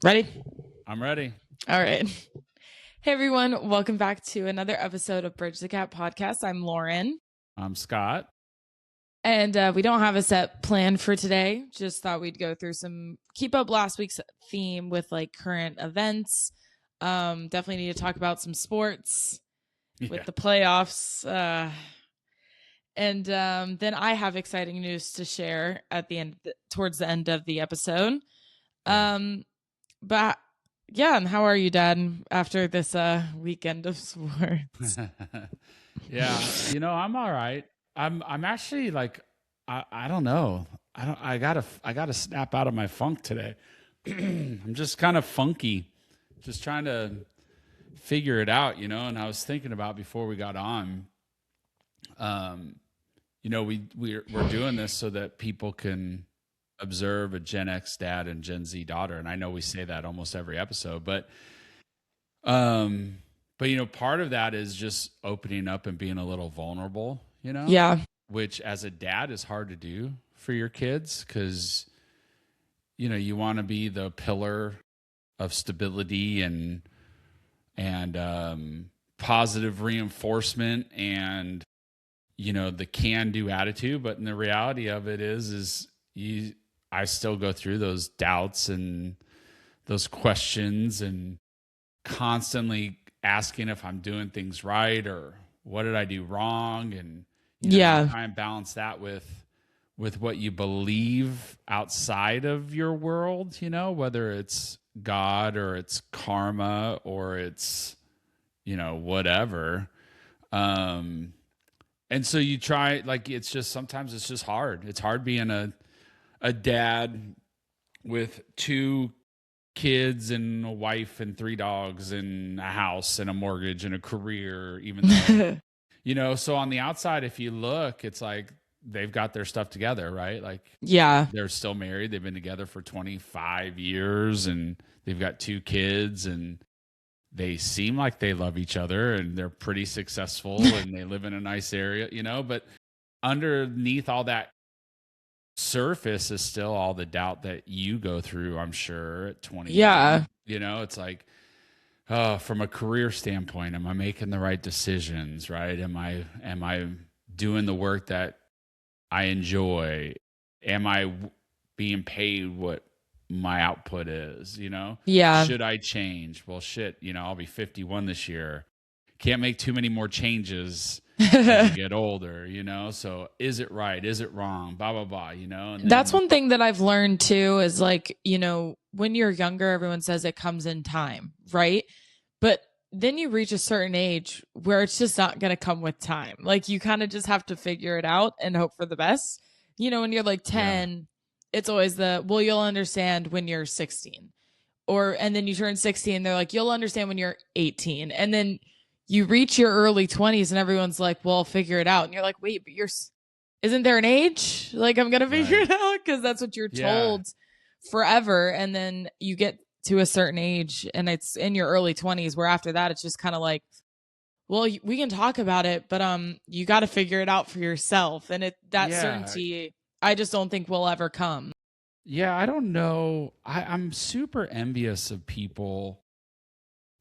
Ready? I'm ready. All right. Hey, everyone. Welcome back to another episode of Bridge the Gap podcast. I'm Lauren. I'm Scott. And we don't have a set plan for today. Just thought we'd go through keep up last week's theme with like current events. Definitely need to talk about some sports with the playoffs. And then I have exciting news to share at the end, towards the end of the episode. But yeah, and how are you, Dad, after this weekend of sports? Yeah, I'm all right. I'm actually like I don't know. I gotta snap out of my funk today. I'm just kind of funky. Just trying to figure it out, and I was thinking about before we got on, we're doing this so that people can observe a Gen X dad and Gen Z daughter. And I know we say that almost every episode, um, but part of that is just opening up and being a little vulnerable, Yeah. which as a dad is hard to do for your kids because you want to be the pillar of stability and positive reinforcement and the can do attitude. But in the reality of it is I still go through those doubts and those questions and constantly asking if I'm doing things right or what did I do wrong. And you try and balance that with what you believe outside of your world, whether it's God or it's karma or it's, whatever. And so you try, like, sometimes it's just hard. It's hard being a dad with two kids and a wife and three dogs and a house and a mortgage and a career, even though, so on the outside, if you look, it's like they've got their stuff together, right? Like, they're still married. They've been together for 25 years and they've got two kids and they seem like they love each other and they're pretty successful and they live in a nice area, but underneath all that surface is still all the doubt that you go through, I'm sure, at 20. Yeah. It's like, from a career standpoint, am I making the right decisions, right? Am I doing the work that I enjoy? Am I being paid what my output is, Yeah. Should I change? Well, shit, I'll be 51 this year. Can't make too many more changes as you get older, So is it right? Is it wrong? Blah, blah, blah, And that's one thing that I've learned too is like, when you're younger, everyone says it comes in time, right? But then you reach a certain age where it's just not going to come with time. Like you kind of just have to figure it out and hope for the best. When you're like 10, it's always you'll understand when you're 16. And then you turn 16, they're like, you'll understand when you're 18. And then you reach your early 20s and everyone's like, well, figure it out. And you're like, wait, but isn't there an age? Like, I'm going to figure it out because that's what you're told forever. And then you get to a certain age and it's in your early 20s where after that, it's just kind of like, well, we can talk about it, but you got to figure it out for yourself. And certainty, I just don't think will ever come. Yeah, I don't know. I'm super envious of people.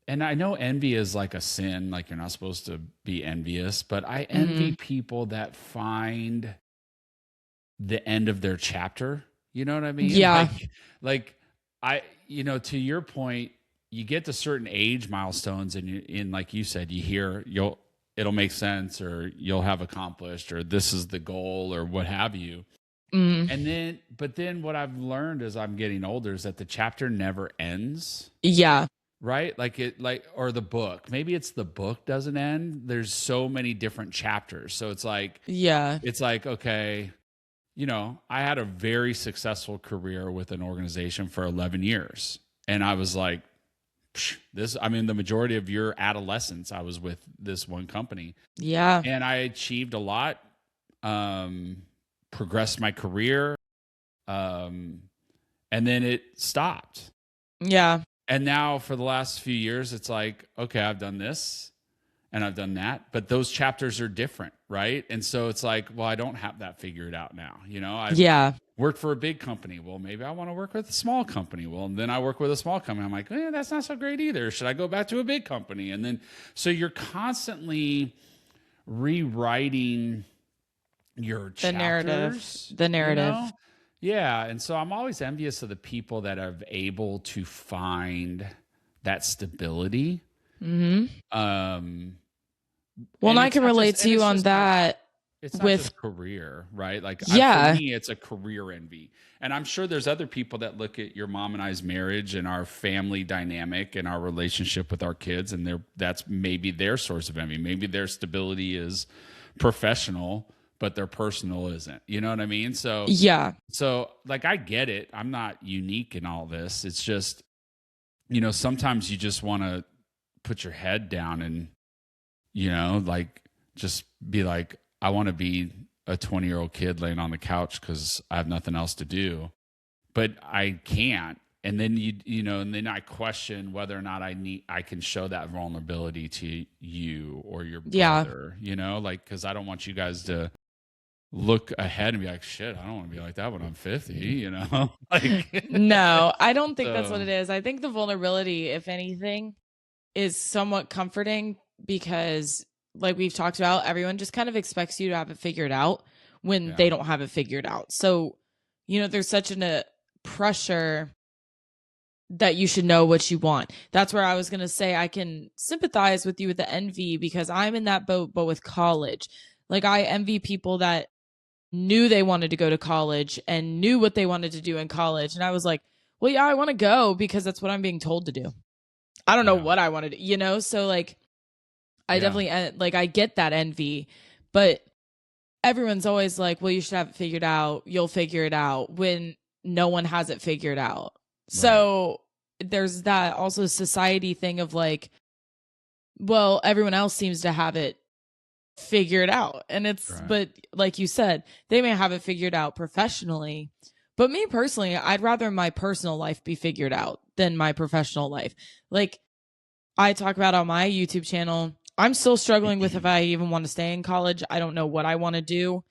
And I know envy is like a sin, like you're not supposed to be envious, but I envy people that find the end of their chapter. You know what I mean? Yeah. Like to your point, you get to certain age milestones and like you said, you hear it'll make sense or you'll have accomplished or this is the goal or what have you. And then what I've learned as I'm getting older is that the chapter never ends. Yeah. Right? Or the book. Maybe it's the book doesn't end. There's so many different chapters. So it's like, okay, I had a very successful career with an organization for 11 years. And I was like, the majority of your adolescence, I was with this one company. Yeah. And I achieved a lot. Progressed my career, and then it stopped. Yeah. And now for the last few years, it's like, okay, I've done this. and I've done that, but those chapters are different, right? And so it's like, well, I don't have that figured out now. I've Yeah. worked for a big company. Well, maybe I want to work with a small company. Well, and then I work with a small company. I'm like, that's not so great either. Should I go back to a big company? And then, so you're constantly rewriting your chapters, the narrative. Yeah. And so I'm always envious of the people that are able to find that stability. Well, and I can relate to you on that. It's not with just career, right? Like, for me, it's a career envy. And I'm sure there's other people that look at your mom and I's marriage and our family dynamic and our relationship with our kids, and that's maybe their source of envy. Maybe their stability is professional, but their personal isn't. You know what I mean? So, So, like, I get it. I'm not unique in all this. It's just, sometimes you just want to put your head down and, like, just be like, I want to be a 20-year-old kid laying on the couch because I have nothing else to do, but I can't. And then and then I question whether or not I can show that vulnerability to you or your brother, like, because I don't want you guys to look ahead and be like, shit, I don't want to be like that when I'm 50, like, no, I don't think that's what it is. I think the vulnerability, if anything, is somewhat comforting because, like we've talked about, everyone just kind of expects you to have it figured out when they don't have it figured out. So, there's such a pressure that you should know what you want. That's where I was going to say I can sympathize with you with the envy because I'm in that boat, but with college. Like, I envy people that knew they wanted to go to college and knew what they wanted to do in college. And I was like, well, yeah, I want to go because that's what I'm being told to do. I don't know what I want to do, So, like, I definitely, like, I get that envy, but everyone's always like, well, you should have it figured out. You'll figure it out when no one has it figured out. Right. So there's that also society thing of like, well, everyone else seems to have it figured out. And but like you said, they may have it figured out professionally, but me personally, I'd rather my personal life be figured out than my professional life. Like, I talk about on my YouTube channel, I'm still struggling with if I even want to stay in college. I don't know what I want to do,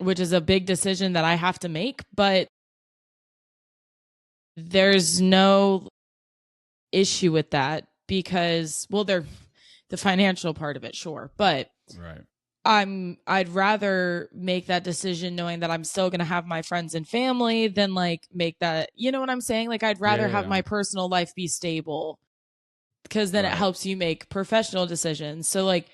which is a big decision that I have to make. But there's no issue with that because, well, the financial part of it, sure. But I'd rather make that decision knowing that I'm still going to have my friends and family than like make that, you know what I'm saying? Like, I'd rather have my personal life be stable because then it helps you make professional decisions. So, like,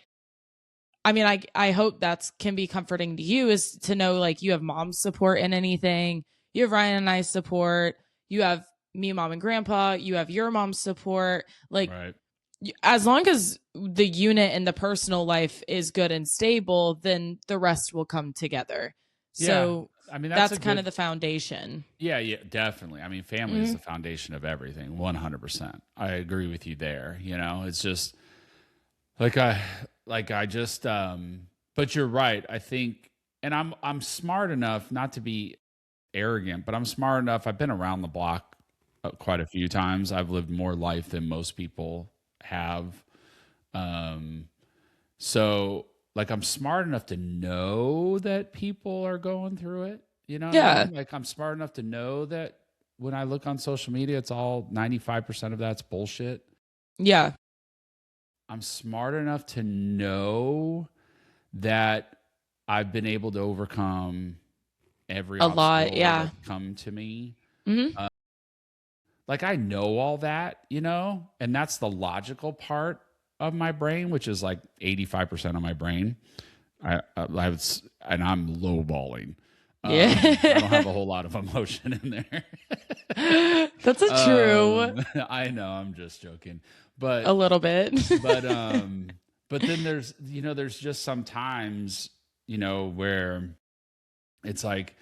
I mean, I hope that can be comforting to you, is to know, like, you have mom's support in anything. You have Ryan and I's support. You have me, mom, and grandpa. You have your mom's support. Like, as long as the unit and the personal life is good and stable, then the rest will come together. So I mean, that's kind of the foundation. Yeah, definitely. I mean, family is the foundation of everything. 100%. I agree with you there. It's just like I just but you're right. I think, and I'm smart enough not to be arrogant, but I'm smart enough. I've been around the block quite a few times. I've lived more life than most people have. So, like, I'm smart enough to know that people are going through it, what I mean? Like, I'm smart enough to know that when I look on social media, it's all 95% of that's bullshit. Yeah. I'm smart enough to know that I've been able to overcome every obstacle that's come to me. Like, I know all that, and that's the logical part of my brain, which is like 85% of my brain. And I'm lowballing. I don't have a whole lot of emotion in there. That's true. I know, I'm just joking, but a little bit. but then there's just some times, where it's like,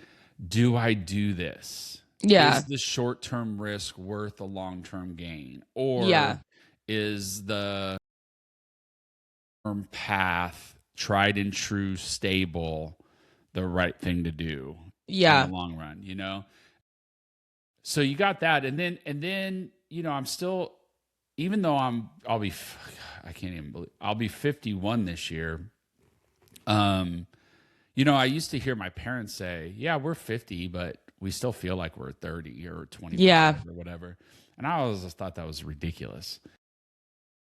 do I do this? Yeah. Is the short-term risk worth the long-term gain? Or is the path, tried and true, stable, the right thing to do in the long run, So you got that. And then, I'm still even though I can't even believe I'll be 51 this year. I used to hear my parents say, "Yeah, we're 50, but we still feel like we're 30 or 25 Yeah. or whatever." And I always thought that was ridiculous.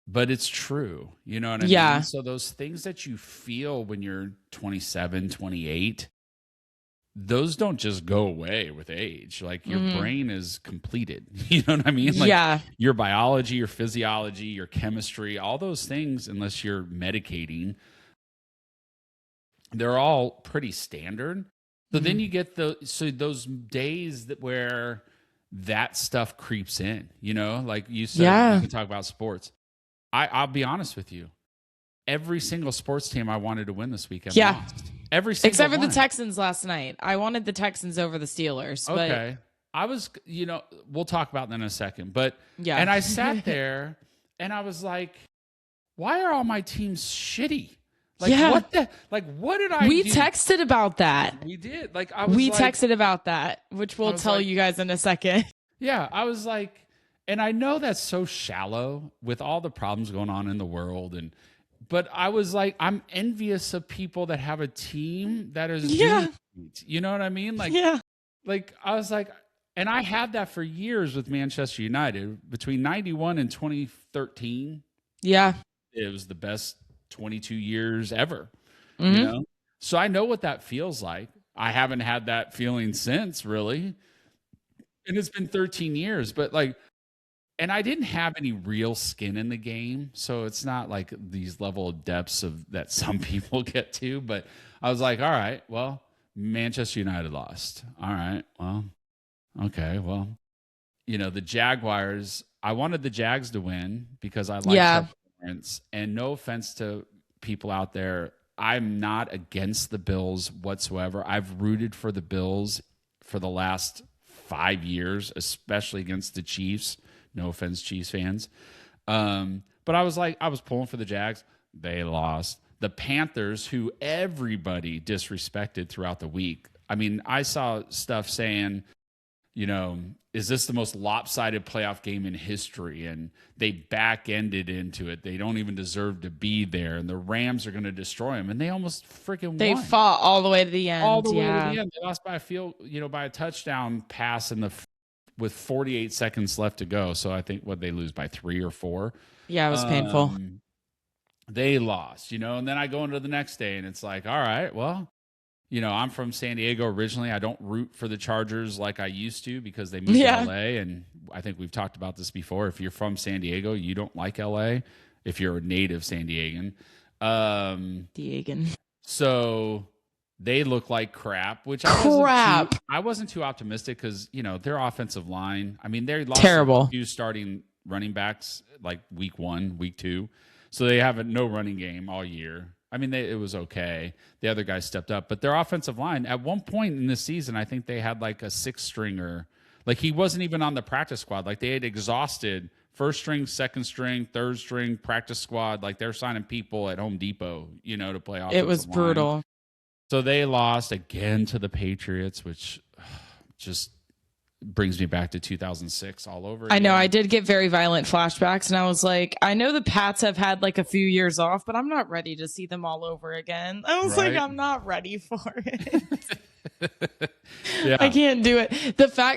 But it's true. You know what I Yeah. mean? So those things that you feel when you're 27, 28, those don't just go away with age. Like your brain is completed. You know what I mean? Like Yeah. your biology, your physiology, your chemistry, all those things, unless you're medicating, they're all pretty standard. So then you get those days where that stuff creeps in, like you said, we can talk about sports. I'll be honest with you. Every single sports team I wanted to win this weekend lost. Every single except for one. the Texans last night. I wanted the Texans over the Steelers. Okay. I was, we'll talk about that in a second. But yeah. And I sat there and I was like, why are all my teams shitty? Like what did I do? We texted about that. We did. We texted about that, which we'll tell you guys in a second. Yeah, I was like, and I know that's so shallow with all the problems going on in the world, but I was like, I'm envious of people that have a team that is doing it. You know what I mean? Like I was like, and I had that for years with Manchester United between 91 and 2013. Yeah. It was the best 22 years ever, So I know what that feels like. I haven't had that feeling since, really. And it's been 13 years, but and I didn't have any real skin in the game, so it's not like these level of depths that some people get to, but I was like, all right, well, Manchester United lost. All right, well, okay, well, the Jaguars, I wanted the Jags to win because I like their performance, and no offense to people out there, I'm not against the Bills whatsoever. I've rooted for the Bills for the last 5 years, especially against the Chiefs. No offense, Chiefs fans. But I was pulling for the Jags. They lost. The Panthers, who everybody disrespected throughout the week. I mean, I saw stuff saying, is this the most lopsided playoff game in history? And they back-ended into it. They don't even deserve to be there. And the Rams are going to destroy them. And they almost freaking won. They fought all the way to the end. All the way to the end. They lost by by a touchdown pass with 48 seconds left to go. So I think they lose by 3 or 4. Yeah, it was painful. They lost, and then I go into the next day and it's like, all right, well, I'm from San Diego originally. I don't root for the Chargers like I used to because they moved to LA. And I think we've talked about this before. If you're from San Diego, you don't like LA if you're a native San Diegan. So they look like crap, which I wasn't too optimistic because, their offensive line, I mean, they lost terrible 2 starting running backs like week 1, week 2. So they have no running game all year. I mean, it was okay. The other guys stepped up. But their offensive line, at one point in this season, I think they had like a 6-stringer. Like he wasn't even on the practice squad. Like they had exhausted first string, second string, third string, practice squad. Like they're signing people at Home Depot, to play offensive line. It was brutal. So they lost again to the Patriots, which just brings me back to 2006 all over again. I know. I did get very violent flashbacks, and I was like, I know the Pats have had like a few years off, but I'm not ready to see them all over again. I was like, I'm not ready for it. I can't do it.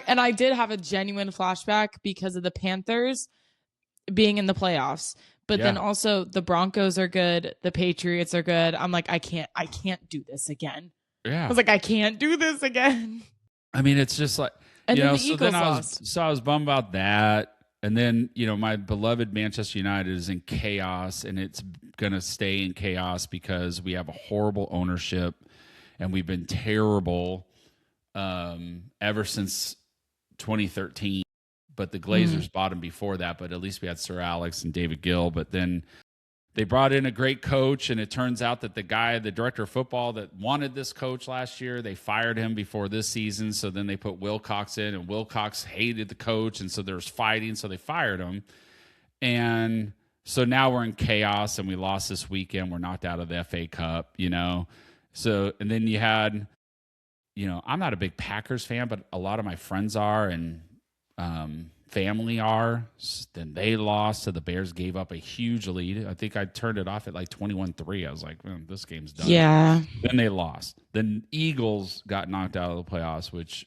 And I did have a genuine flashback because of the Panthers being in the playoffs. But then also the Broncos are good. The Patriots are good. I'm like, I can't do this again. Yeah. I was like, I can't do this again. I mean, it's just like, and then the Eagles lost. I was bummed about that. And then, my beloved Manchester United is in chaos, and it's going to stay in chaos because we have a horrible ownership, and we've been terrible ever since 2013. But the Glazers bought him before that, but at least we had Sir Alex and David Gill. But then they brought in a great coach, and it turns out that the director of football that wanted this coach last year, they fired him before this season. So then they put Wilcox in, and Wilcox hated the coach, and so there was fighting, so they fired him. And so now we're in chaos, and we lost this weekend. We're knocked out of the FA Cup, So, and then you had, I'm not a big Packers fan, but a lot of my friends are, and family are. Then they lost, so the Bears gave up a huge lead. I think I turned it off at like 21-3. I was like, this game's done. Yeah. Then they lost. Then Eagles got knocked out of the playoffs, which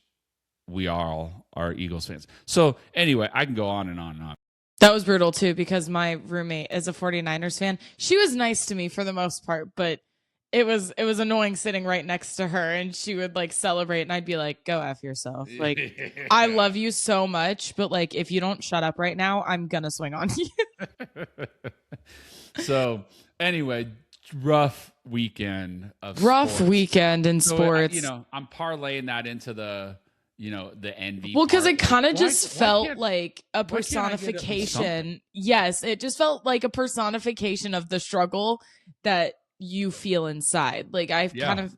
we all are Eagles fans. So anyway, I can go on and on and on. That was brutal too, because my roommate is a 49ers fan. She was nice to me for the most part, but it was annoying sitting right next to her, and she would like celebrate and I'd be like, go F yourself. Like, yeah. I love you so much, but like, if you don't shut up right now, I'm gonna swing on you. So anyway, rough weekend of sports. Weekend in sports. I'm parlaying that into the envy. Well, because it kind of just felt like a personification. Yes, it just felt like a personification of the struggle that you feel inside. Like I've kind of,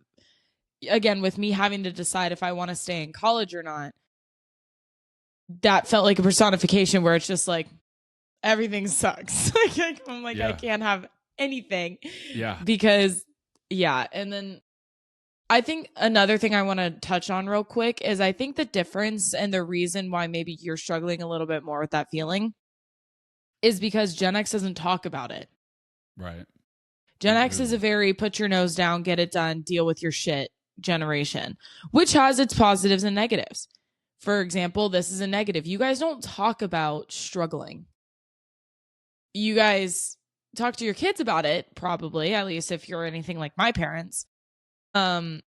again, with me having to decide if I want to stay in college or not, that felt like a personification where it's just like everything sucks. I'm like, I can't have anything. Yeah. Because and then I think another thing I want to touch on real quick is I think the difference and the reason why maybe you're struggling a little bit more with that feeling is because Gen X doesn't talk about it. Right. Gen X is a very put your nose down, get it done, deal with your shit generation, which has its positives and negatives. For example, this is a negative. You guys don't talk about struggling. You guys talk to your kids about it, probably, at least if you're anything like my parents. But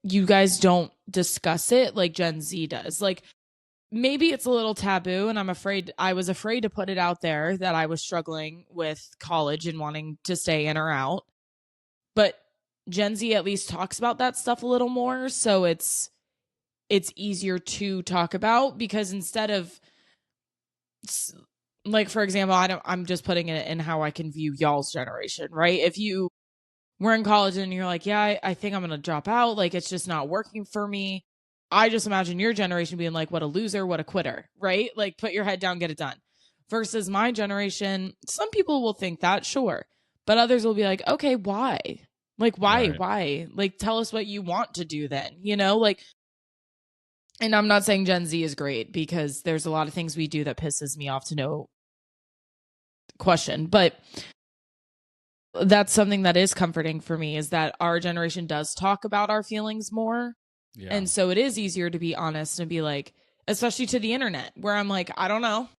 you guys don't discuss it like Gen Z does. Like, maybe it's a little taboo, and I was afraid to put it out there that I was struggling with college and wanting to stay in or out. But Gen Z at least talks about that stuff a little more, so it's easier to talk about, because instead of, like, for example, I'm just putting it in how I can view y'all's generation, right? If you were in college and you're like, yeah, I think I'm going to drop out, like, it's just not working for me. I just imagine your generation being like, what a loser, what a quitter, right? Like, put your head down, get it done. Versus my generation, some people will think that, sure. But others will be like, okay, why? Like, why? Right. Why? Like, tell us what you want to do then, like, and I'm not saying Gen Z is great, because there's a lot of things we do that pisses me off to no question. But that's something that is comforting for me, is that our generation does talk about our feelings more. Yeah. And so it is easier to be honest and be like, especially to the internet, where I'm like, I don't know.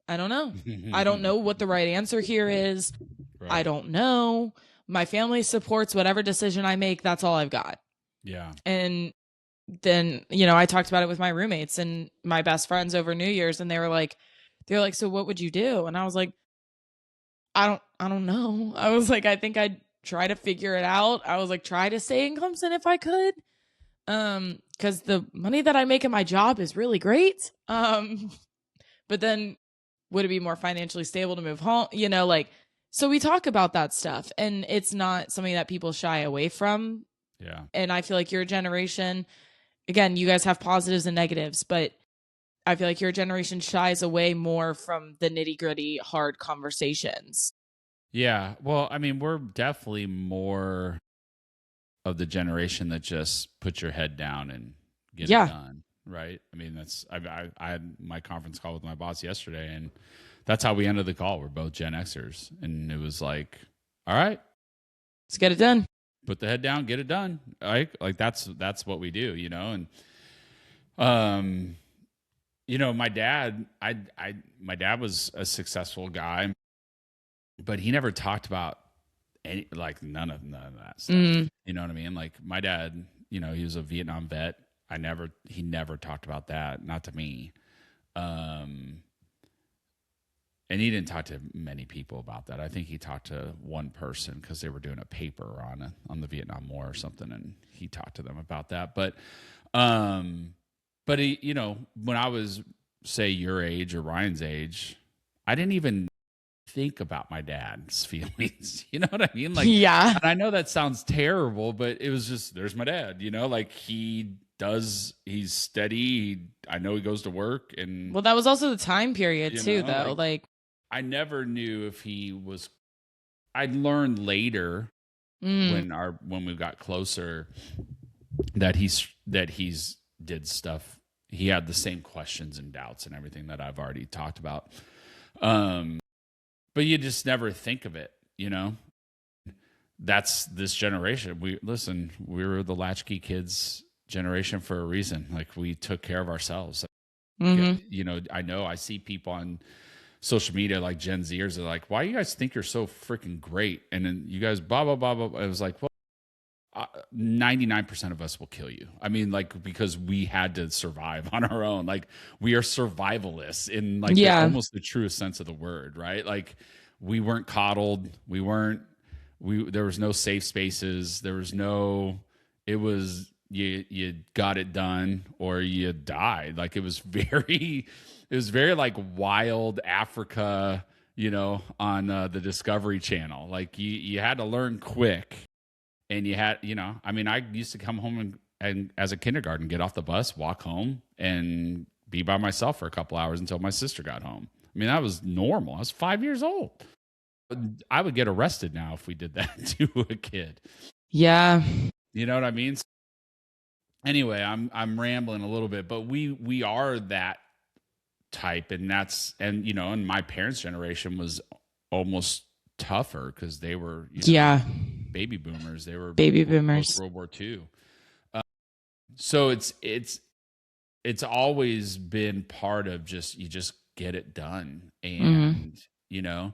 I don't know what the right answer here is. Right. I don't know. My family supports whatever decision I make. That's all I've got. Yeah. And then, I talked about it with my roommates and my best friends over New Year's, and they're like, so what would you do? And I was like, I don't know. I was like, I think I'd try to figure it out. I was like, try to stay in Clemson if I could. Because the money that I make in my job is really great. But then would it be more financially stable to move home? So we talk about that stuff, and it's not something that people shy away from. Yeah. And I feel like your generation, again, you guys have positives and negatives, but I feel like your generation shies away more from the nitty-gritty, hard conversations. Yeah. Well, I mean, we're definitely more of the generation that just put your head down and get it done. Right. I mean, I had my conference call with my boss yesterday, and that's how we ended the call. We're both Gen Xers. And it was like, all right, let's get it done. Put the head down, get it done. Like that's what we do, and, my dad, my dad was a successful guy, but he never talked about none of that stuff. Mm. You know what I mean? Like, my dad, he was a Vietnam vet. He never talked about that. Not to me. And he didn't talk to many people about that. I think he talked to one person because they were doing a paper on the Vietnam War or something, and he talked to them about that. But he, when I was, say, your age or Ryan's age, I didn't even think about my dad's feelings. You know what I mean? Like, yeah. And I know that sounds terrible, but it was just, there's my dad. Like, he's steady. I know he goes to work, and well, that was also the time period too, though. Like, I never knew if he was. I learned later when we got closer that he's did stuff. he had the same questions and doubts and everything that I've already talked about. But you just never think of it, you know? That's this generation. We were the latchkey kids generation for a reason. Like, we took care of ourselves. Mm-hmm. You know I see people on social media like Gen Zers are like, why do you guys think you're so freaking great? And then you guys blah blah blah blah. It was like, well, 99% of us will kill you. I mean, like, because we had to survive on our own. Like, we are survivalists in like almost the truest sense of the word, right? Like, we weren't coddled. There was no safe spaces. There was no, it was, you got it done or you died. Like, it was very like wild Africa, you know, on the Discovery Channel. Like, you had to learn quick. And you had, you know, I mean, I used to come home and as a kindergarten, get off the bus, walk home, and be by myself for a couple hours until my sister got home. I mean, that was normal. I was 5 years old. I would get arrested now if we did that to a kid. Yeah. You know what I mean? Anyway, I'm rambling a little bit, but we are that type, and you know, and my parents' generation was almost tougher because they were, you know, baby boomers. They were baby boomers, World War II. So it's always been part of you just get it done, and you know,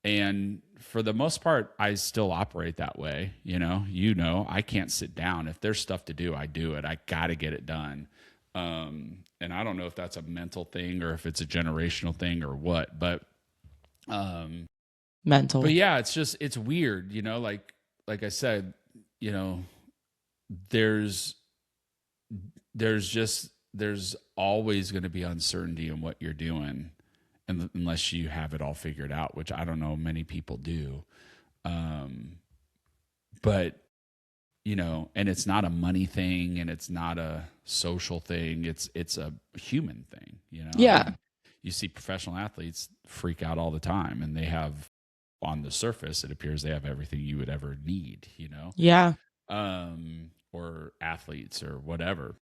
and for the most part, I still operate that way. You know, I can't sit down. If there's stuff to do, I do it. I got to get it done. And I don't know if that's a mental thing or if it's a generational thing or what, but mental. But yeah, it's weird, you know, like I said, you know, there's always going to be uncertainty in what you're doing, and unless you have it all figured out, which I don't know many people do. But you know, and it's not a money thing, and it's not a social thing. It's a human thing, you know. Yeah. I mean, you see professional athletes freak out all the time, and they have, on the surface, it appears they have everything you would ever need, you know? Yeah. Or athletes or whatever.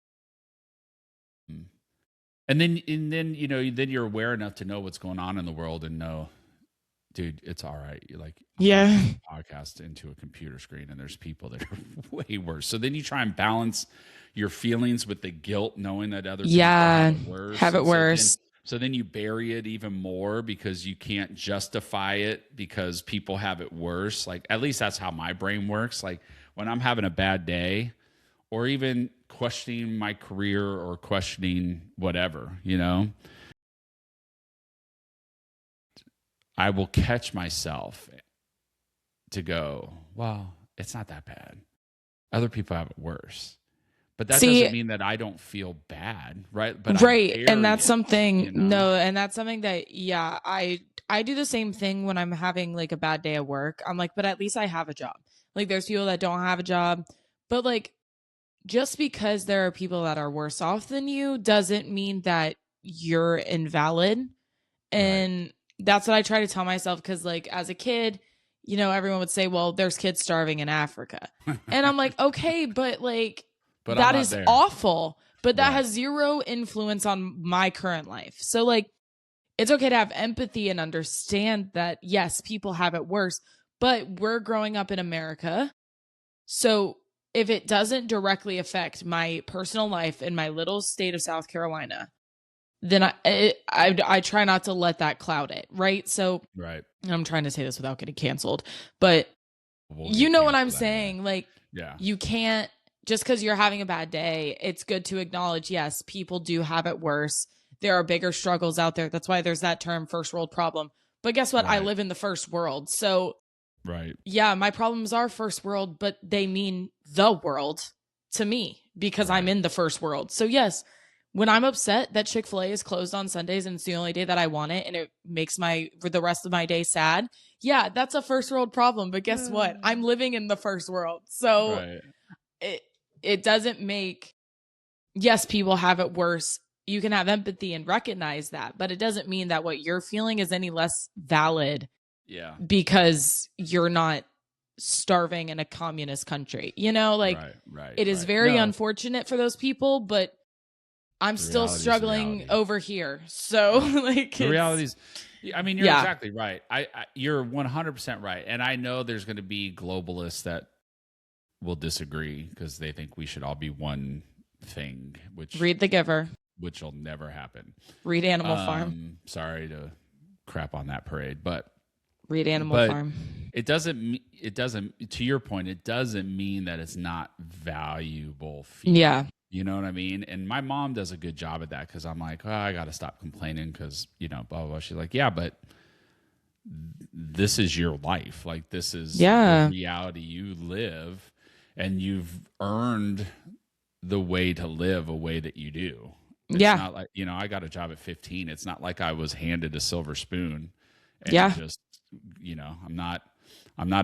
And then, you know, then you're aware enough to know what's going on in the world and know, dude, it's all right. You're like, podcast into a computer screen, and there's people that are way worse. So then you try and balance your feelings with the guilt, knowing that other people have it worse. So then you bury it even more because you can't justify it because people have it worse. Like, at least that's how my brain works. Like, when I'm having a bad day or even questioning my career or questioning whatever, you know, I will catch myself to go, well, it's not that bad. Other people have it worse. But that doesn't mean that I don't feel bad, right? But and that's something, you know? And that's something that, I do the same thing when I'm having like a bad day at work. I'm like, but at least I have a job. Like, there's people that don't have a job, but like, just because there are people that are worse off than you doesn't mean that you're invalid. And that's what I try to tell myself. Cause like, as a kid, you know, everyone would say, well, there's kids starving in Africa. And I'm like, okay, but like, but that is awful, but that has zero influence on my current life. So like, it's okay to have empathy and understand that, yes, people have it worse, but we're growing up in America. So if it doesn't directly affect my personal life in my little state of South Carolina, then I try not to let that cloud it. Right. So and I'm trying to say this without getting canceled, but you know what I'm saying? Like, you can't, just because you're having a bad day, it's good to acknowledge, yes, people do have it worse. There are bigger struggles out there. That's why there's that term, first world problem. But guess what? I live in the first world. So, yeah, my problems are first world, but they mean the world to me because I'm in the first world. So, yes, when I'm upset that Chick-fil-A is closed on Sundays and it's the only day that I want it and it makes for the rest of my day sad, yeah, that's a first world problem. But guess what? I'm living in the first world. So, it doesn't make, yes, people have it worse. You can have empathy and recognize that, but it doesn't mean that what you're feeling is any less valid. Because you're not starving in a communist country, you know, like it is very unfortunate for those people, but I'm The still reality is the struggling reality. over here. So like The reality is, I mean, you're Yeah. exactly right. You're 100% right. And I know there's going to be globalists that will disagree because they think we should all be one thing, read The Giver, which will never happen. read Animal Farm, Sorry to crap on that parade, but read Animal Farm. it doesn't, to your point, it doesn't mean that it's not valuable feeding. Yeah. You know what I mean? And my mom does a good job at that because I'm like, oh, I got to stop complaining because, you know, blah, blah, blah. She's like, yeah, but this is your life. Like, this is the reality you live, and you've earned the way to live a way that you do. It's not like, you know, I got a job at 15. It's not like I was handed a silver spoon and just, you know, I'm not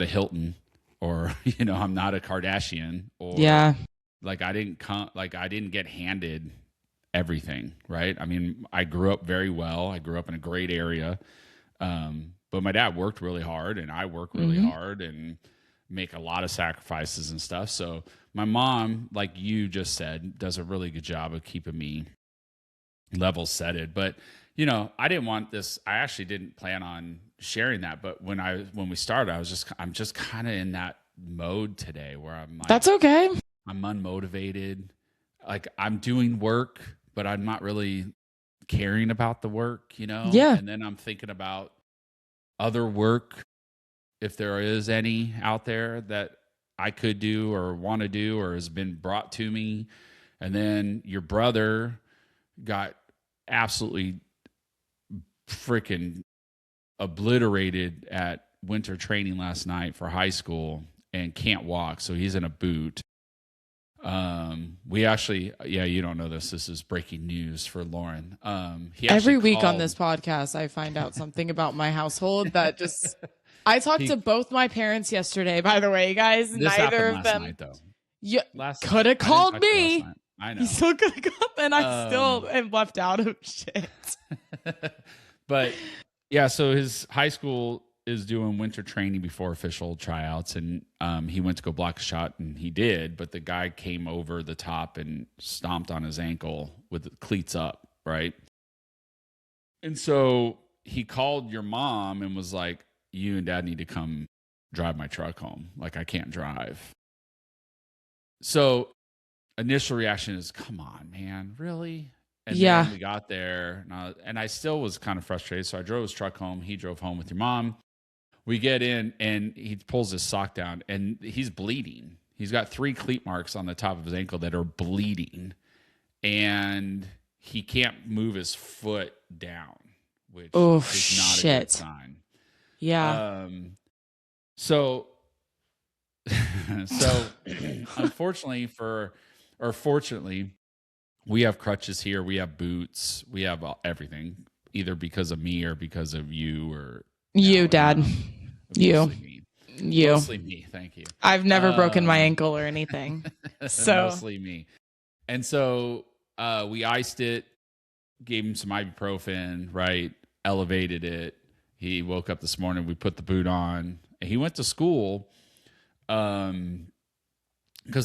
a Hilton, or, you know, I'm not a Kardashian, or like I didn't get handed everything, right? I mean, I grew up very well. I grew up in a great area. But my dad worked really hard, and I work really hard and make a lot of sacrifices and stuff. So my mom, like you just said, does a really good job of keeping me level setted. But, you know, I didn't want this. I actually didn't plan on sharing that. But when we started, I'm just kind of in that mode today where I'm like, that's okay. I'm unmotivated. Like, I'm doing work, but I'm not really caring about the work, you know? Yeah. And then I'm thinking about other work, if there is any out there that I could do or want to do or has been brought to me. And then your brother got absolutely freaking obliterated at winter training last night for high school and can't walk. So he's in a boot. We actually, you don't know this. This is breaking news for Lauren. Every week on this podcast, I find out something about my household that just, I talked to both my parents yesterday, by the way, guys. This neither of last them. Night, though. You could have called me. I know. He still could have called, and I still am left out of shit. But yeah, so his high school is doing winter training before official tryouts, and he went to go block a shot, and he did, but the guy came over the top and stomped on his ankle with the cleats up, right? And so he called your mom and was like, you and dad need to come drive my truck home. Like, I can't drive. So initial reaction is, come on, man, really? And then we got there, and I still was kind of frustrated, so I drove his truck home. He drove home with your mom. We get in, and he pulls his sock down, and he's bleeding. He's got 3 cleat marks on the top of his ankle that are bleeding, and he can't move his foot down, which is not a good sign. Yeah. So unfortunately fortunately, we have crutches here. We have boots. We have everything, either because of me or because of you or you, Dad. Mostly me. Thank you. I've never broken my ankle or anything. So mostly me. And so we iced it, gave him some ibuprofen, right? Elevated it. He woke up this morning. We put the boot on. And he went to school because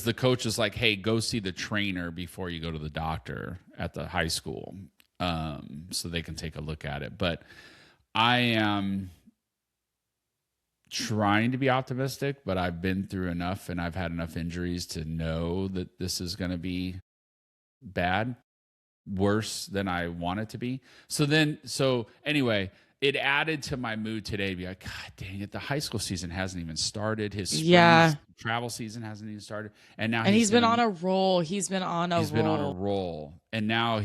the coach is like, hey, go see the trainer before you go to the doctor at the high school so they can take a look at it. But I am trying to be optimistic, but I've been through enough and I've had enough injuries to know that this is going to be bad, worse than I want it to be. So anyway, it added to my mood today to be like, God dang it, the high school season hasn't even started. His spring travel season hasn't even started. And now he's been on a roll. He's been on a roll. And now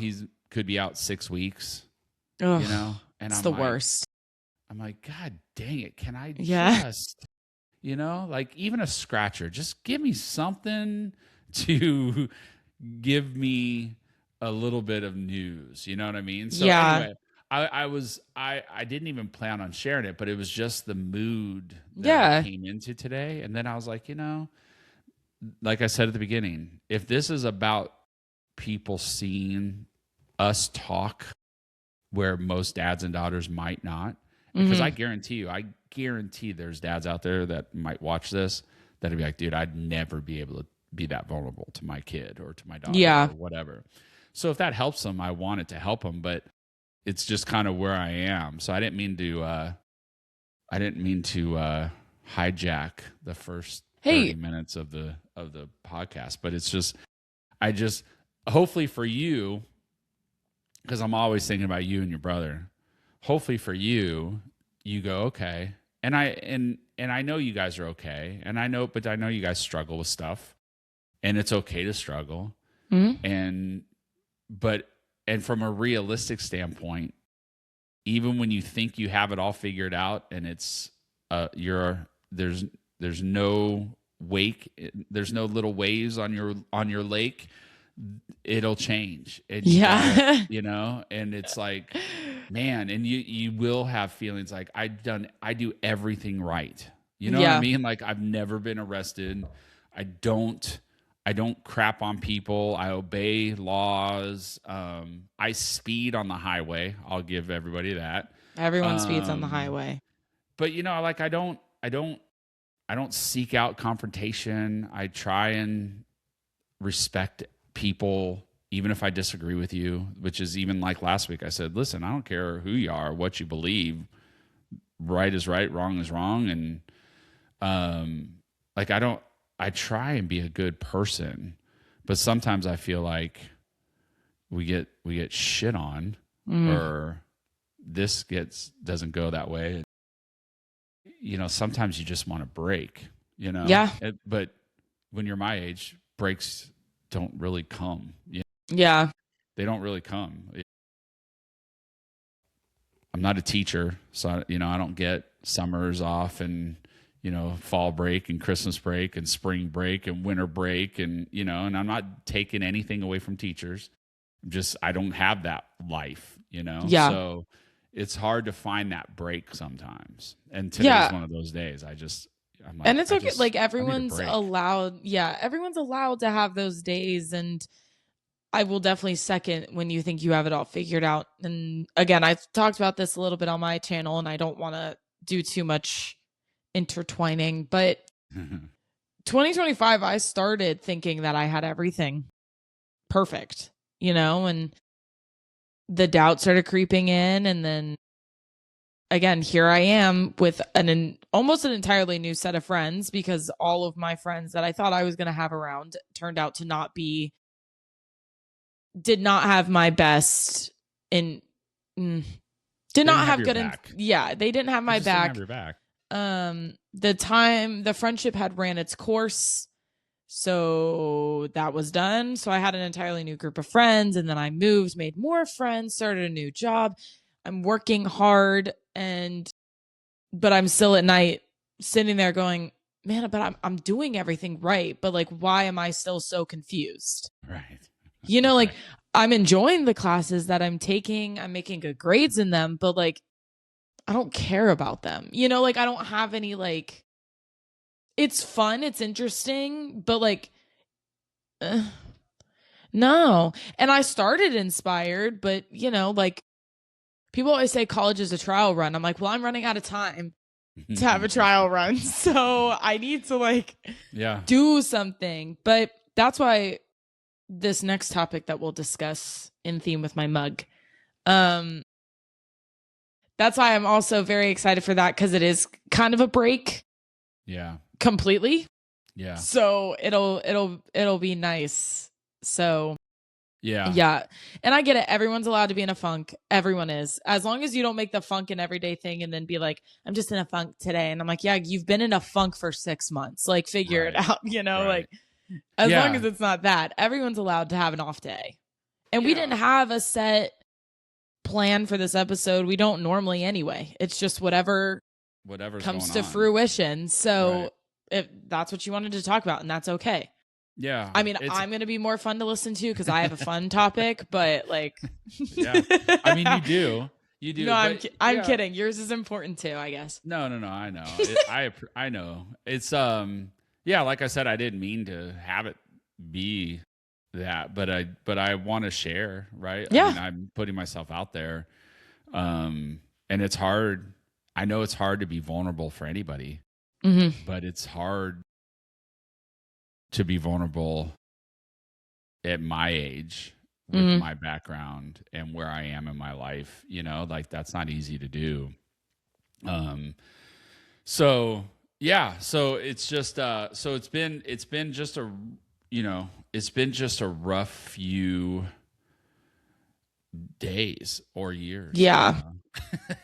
could be out 6 weeks. Ugh, you know? And it's the worst. I'm like, God dang it. Can I just, you know, like even a scratcher, just give me something to give me a little bit of news. You know what I mean? So anyway, I didn't even plan on sharing it, but it was just the mood that I came into today. And then I was like, you know, like I said at the beginning, if this is about people seeing us talk where most dads and daughters might not, because I guarantee there's dads out there that might watch this that'd be like, dude, I'd never be able to be that vulnerable to my kid or to my daughter or whatever. So if that helps them, I want it to help them, but it's just kind of where I am. So I didn't mean to hijack the first 30 minutes of the podcast, but it's just, hopefully for you, because I'm always thinking about you and your brother. Hopefully for you, you go, okay. And I know you guys are okay. And I know you guys struggle with stuff, and it's okay to struggle. Mm-hmm. And from a realistic standpoint, even when you think you have it all figured out and it's there's no wake, there's no little waves on your lake, it'll change. And yeah. And it's like, man, and you will have feelings like I do everything right. You know what I mean? Like, I've never been arrested. I don't crap on people. I obey laws. I speed on the highway. I'll give everybody that. Everyone speeds on the highway. But like, I don't seek out confrontation. I try and respect people, even if I disagree with you, which is even like last week. I said, listen, I don't care who you are, what you believe. Right is right, wrong is wrong. And I try and be a good person, but sometimes I feel like we get shit on, or this doesn't go that way. Sometimes you just want to break, Yeah. But when you're my age, breaks don't really come. Yeah. They don't really come. I'm not a teacher, so I don't get summers off and fall break and Christmas break and spring break and winter break, and and I'm not taking anything away from teachers. I don't have that life, Yeah. So it's hard to find that break sometimes. And today's one of those days. I'm like, and it's okay. Like, everyone's allowed. Yeah, everyone's allowed to have those days, and I will definitely second when you think you have it all figured out. And again, I've talked about this a little bit on my channel, and I don't want to do too much intertwining, but 2025, I started thinking that I had everything perfect, and the doubt started creeping in. And then again, here I am with almost an entirely new set of friends, because all of my friends that I thought I was going to have around turned out to did not have my best did not have good. They didn't have my back. Didn't have your back. The friendship had ran its course, so that was done. So I had an entirely new group of friends, and then I moved, made more friends, started a new job. I'm working hard, but I'm still at night sitting there going, man, but I'm doing everything right, but like, why am I still so confused? Right. Like, I'm enjoying the classes that I'm taking. I'm making good grades in them, but like, I don't care about them. Like, I don't have any, like, it's fun, it's interesting, but like, no. And I started inspired, but like, people always say college is a trial run. I'm like, well, I'm running out of time to have a trial run. So I need to like do something. But that's why this next topic that we'll discuss in theme with my mug, that's why I'm also very excited for that, because it is kind of a break. Yeah. Completely. Yeah. So it'll be nice. So yeah. Yeah. And I get it. Everyone's allowed to be in a funk. Everyone is. As long as you don't make the funk an everyday thing and then be like, I'm just in a funk today. And I'm like, yeah, you've been in a funk for 6 months. Like, figure it out, like, as long as it's not that. Everyone's allowed to have an off day. And we didn't have a set plan for this episode. We don't normally anyway. It's just whatever's comes to fruition. So if that's what you wanted to talk about, and that's okay. Yeah. I mean, I'm going to be more fun to listen to because I have a fun topic, but like, yeah. I mean, you do. No, I'm kidding. Yours is important too, I guess. No. I know. I know. It's, like I said, I didn't mean to have it be that, but I want to share, right? Yeah. I mean, I'm putting myself out there. And it's hard. I know it's hard to be vulnerable for anybody, but it's hard to be vulnerable at my age with my background and where I am in my life, like that's not easy to do. So yeah, so it's just so it's been just a it's been just a rough few days or years. Yeah.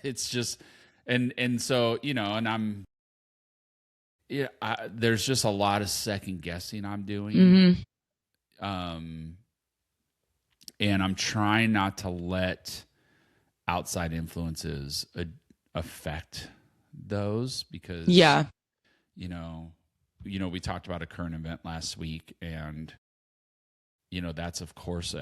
It's just and so and I'm there's just a lot of second guessing I'm doing. And I'm trying not to let outside influences affect those, because Yeah. We talked about a current event last week, and that's of course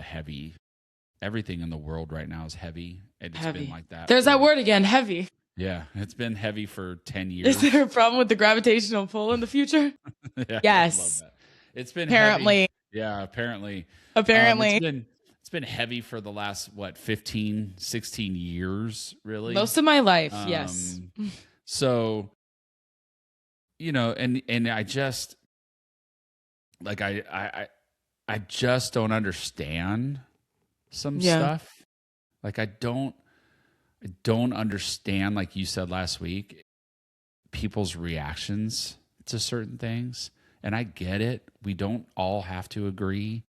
everything in the world right now is heavy, and it's been like that. There's that word again, heavy. Yeah, it's been heavy for 10 years. Is there a problem with the gravitational pull in the future? Yeah, yes. I love that. It's been apparently heavy. Yeah, apparently. It's been heavy for the last 15, 16 years, really. Most of my life, yes. So, and I just like I just don't understand some stuff. Like I don't understand, like you said last week, people's reactions to certain things. And I get it. We don't all have to agree.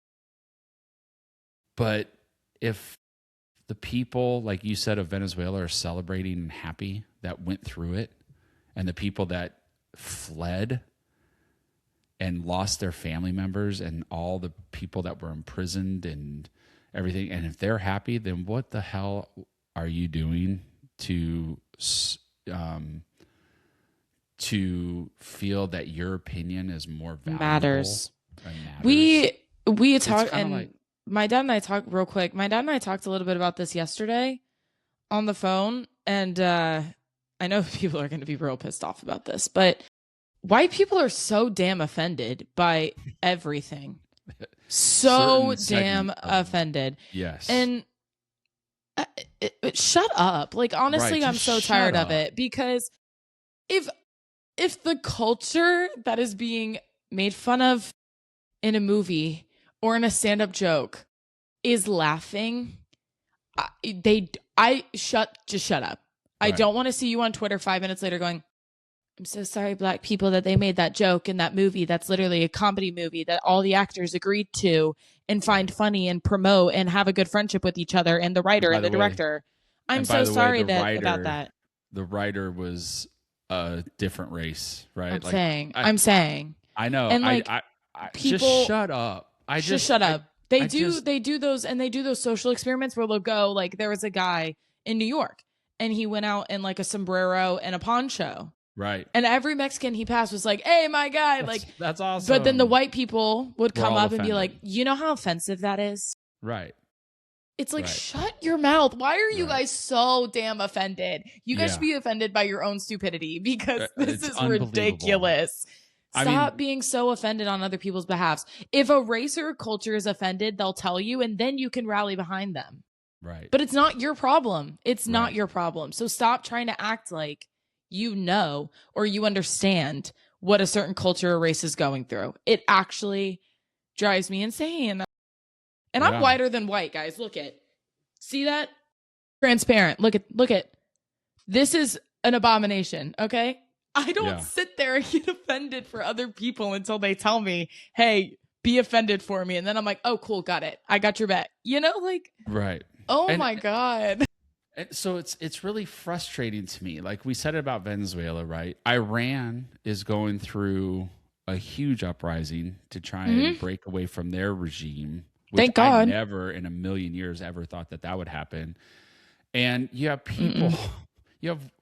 But if the people, like you said, of Venezuela are celebrating and happy that went through it, and the people that fled and lost their family members and all the people that were imprisoned and everything, and if they're happy, then what the hell are you doing to feel that your opinion is more valuable? Matters. We talk, and my dad and I talked real quick. My dad and I talked a little bit about this yesterday on the phone, and I know people are going to be real pissed off about this, but white people are so damn offended by everything. So damn offended. Yes. And shut up. Like, honestly, I'm so tired of it, because if the culture that is being made fun of in a movie or in a stand-up joke is laughing, just shut up. I don't want to see you on Twitter 5 minutes later going, I'm so sorry, black people, that they made that joke in that movie. That's literally a comedy movie that all the actors agreed to and find funny and promote and have a good friendship with each other, and the writer and the director. I'm so sorry about that. The writer was a different race, right? I'm saying. I know. And like, people just shut up. Shut up. They do those social experiments where they'll go, like, there was a guy in New York and he went out in like a sombrero and a poncho. Right. And every Mexican he passed was like, hey, my guy. That's awesome. But then the white people would come up and be like, you know how offensive that is? Right. It's like, shut your mouth. Why are you guys so damn offended? You guys should be offended by your own stupidity, because this is ridiculous. Stop being so offended on other people's behalves. If a race or a culture is offended, they'll tell you, and then you can rally behind them. Right. But it's not your problem. It's not your problem. So stop trying to act like you know or you understand what a certain culture or race is going through. It actually drives me insane. And I'm whiter than white, guys. See that? Transparent. Look at. This is an abomination, okay? I don't sit there and get offended for other people until they tell me, hey, be offended for me. And then I'm like, oh, cool, got it. I got your bet. Right. Oh my God. And so it's really frustrating to me. Like we said about Venezuela, right? Iran is going through a huge uprising to try and break away from their regime. Thank God. I never in a million years ever thought that would happen. And you have people, you have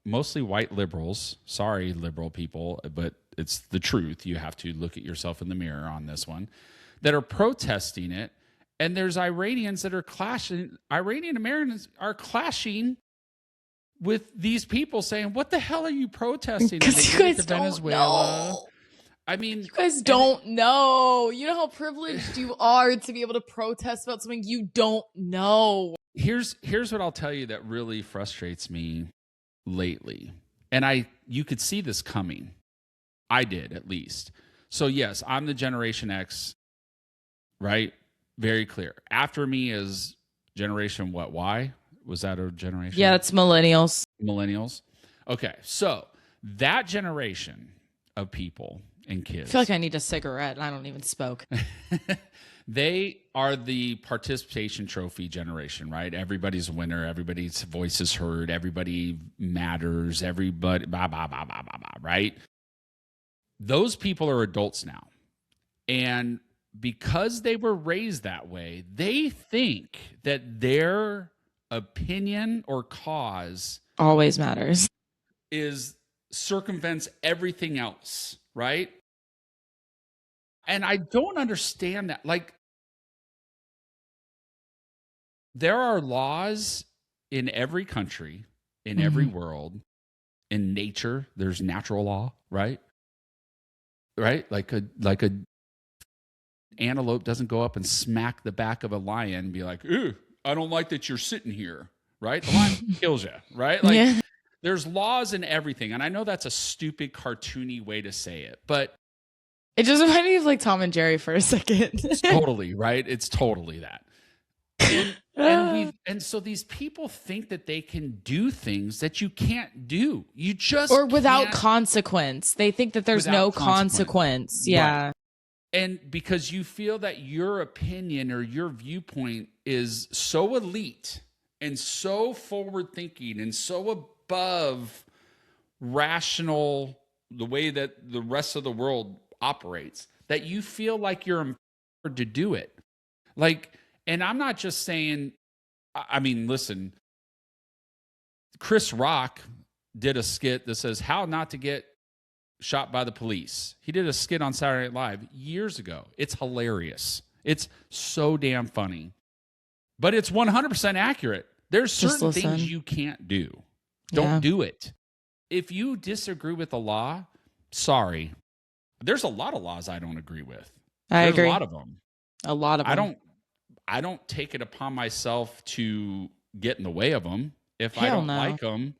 mostly white liberals. Sorry, liberal people, but it's the truth. You have to look at yourself in the mirror on this one, that are protesting it. And there's Iranians that are clashing. Iranian Americans are clashing with these people, saying, "What the hell are you protesting?" Because you guys don't know. I mean, you guys don't know. You know how privileged you are to be able to protest about something you don't know. Here's what I'll tell you that really frustrates me lately, and you could see this coming. I did, at least. So yes, I'm the Generation X, right? very clear. After me is generation what? Y? Was that a generation? Yeah, it's millennials. Millennials. Okay, so that generation of people and I kids, feel like I need a cigarette and I don't even smoke. they are the participation trophy generation, right? Everybody's a winner. Everybody's voice is heard. Everybody matters. Everybody, blah, blah, blah, blah, blah, blah, right? Those people are adults now. And because they were raised that way, they think that their opinion or cause Always matters. is circumvents everything else, right? And I don't understand that. Like, there are laws in every country, in every world, in nature. There's natural law, right? Right? Like a antelope doesn't go up and smack the back of a lion and be like, "Ooh, I don't like that you're sitting here." Right? The lion kills you, right? Like, Yeah. there's laws in everything. And I know that's a stupid, cartoony way to say it, but It just reminded me of like Tom and Jerry for a second. it's totally, right? It's totally that. And so these people think that they can do things that you can't do. You just or without can't, consequence. They think that there's no consequence. Yeah. Right. And because you feel that your opinion or your viewpoint is so elite and so forward thinking and so above rational, the way that the rest of the world operates, that you feel like you're empowered to do it. Like, and I'm not just saying, I mean, listen, Chris Rock did a skit that says how not to get shot by the police. He did a skit on Saturday Night Live years ago. It's hilarious. It's so damn funny. But it's 100% accurate. There's certain things you can't do. Don't do it. If you disagree with the law, sorry. There's a lot of laws I don't agree with. There's agree. A lot of them. A lot of them. I don't take it upon myself to get in the way of them. If Hell I don't no. like them,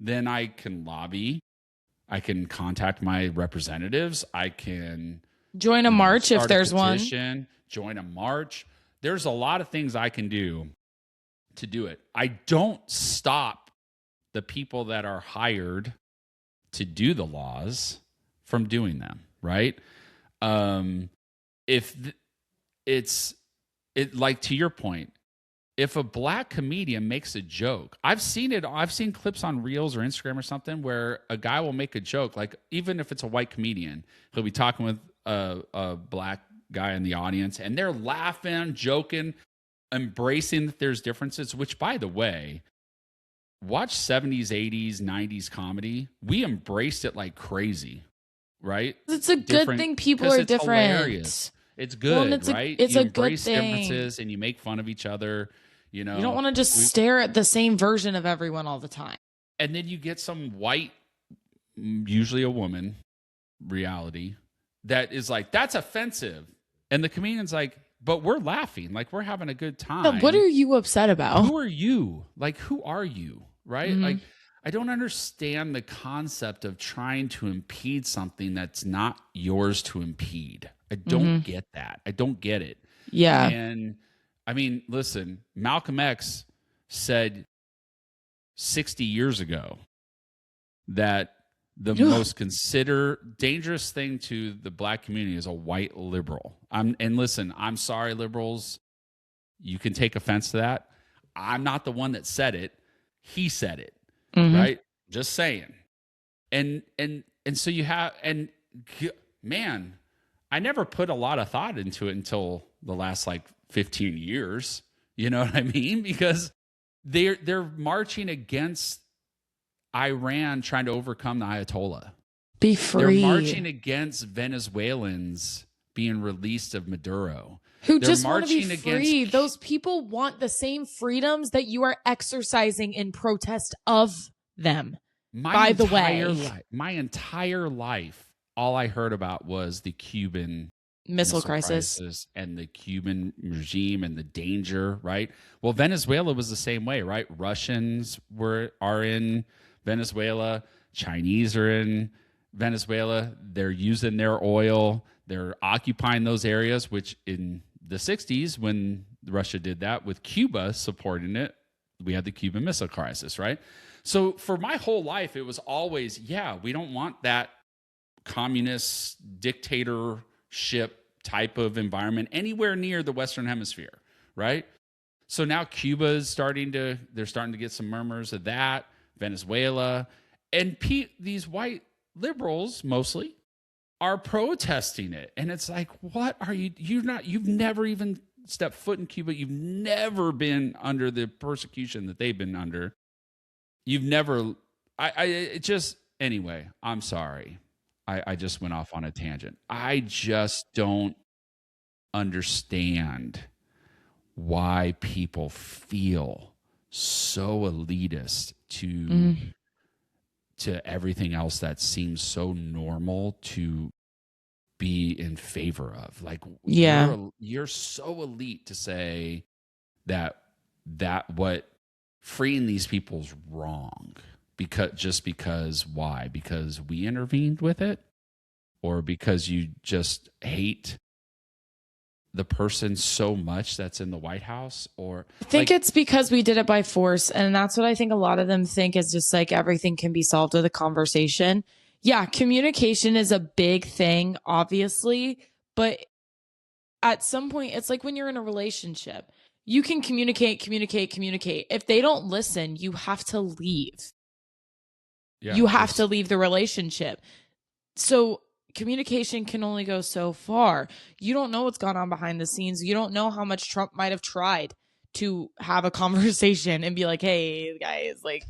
then I can lobby. I can contact my representatives. I can join a march if there's petition, one. Join a march. There's a lot of things I can do to do it. I don't stop the people that are hired to do the laws from doing them, right? Like to your point, if a black comedian makes a joke, I've seen clips on Reels or Instagram or something where a guy will make a joke, like even if it's a white comedian, he'll be talking with a black guy in the audience and they're laughing, joking, embracing that there's differences, which by the way, watch 70s, 80s, 90s comedy. We embraced it like crazy, right? It's a good thing people are different. Hilarious. It's good, right? It's you a good embrace thing. differences and you make fun of each other. You know, you don't want to just stare at the same version of everyone all the time. And then you get some white, usually a woman, reality that is like, that's offensive. And the comedian's like, but we're laughing. Like, we're having a good time. No, what are you upset about? Who are you? Like, who are you? Right? Mm-hmm. Like, I don't understand the concept of trying to impede something that's not yours to impede. I don't get that. I don't get it. Yeah. And I mean, listen, Malcolm X said 60 years ago that the most dangerous thing to the black community is a white liberal. And listen, I'm sorry, liberals. You can take offense to that. I'm not the one that said it. He said it, right? Just saying. And so you have, and man, I never put a lot of thought into it until the last like 15 years. You know what I mean? Because they're marching against Iran trying to overcome the Ayatollah. Be free. They're marching against Venezuelans being released of Maduro. Who just want to be free. Those people want the same freedoms that you are exercising in protest of them. My entire life, all I heard about was the Cuban missile crisis and the Cuban regime and the danger, right? Well, Venezuela was the same way, right? Russians are in Venezuela. Chinese are in Venezuela. They're using their oil. They're occupying those areas, which in the 60s, when Russia did that with Cuba supporting it, we had the Cuban Missile Crisis, right? So for my whole life, it was always, yeah, we don't want that communist dictatorship type of environment anywhere near the Western Hemisphere, right? So now Cuba's they're starting to get some murmurs of that, Venezuela, and these white liberals mostly are protesting it. And it's like, what are you've never even stepped foot in Cuba. You've never been under the persecution that they've been under. You've never, it just, anyway, I'm sorry. I just went off on a tangent. I just don't understand why people feel so elitist to everything else that seems so normal to be in favor of. Like, you're so elite to say that what freeing these people's wrong because why? Because we intervened with it, or because you just hate the person so much that's in the White House? Or I think it's because we did it by force. And that's what I think a lot of them think, is just like everything can be solved with a conversation. Yeah, communication is a big thing, obviously. But at some point, it's like when you're in a relationship, you can communicate. If they don't listen, you have to leave. Yeah, you have to leave the relationship. So communication can only go so far. You don't know what's gone on behind the scenes. You don't know how much Trump might have tried to have a conversation and be like, hey, guys, like,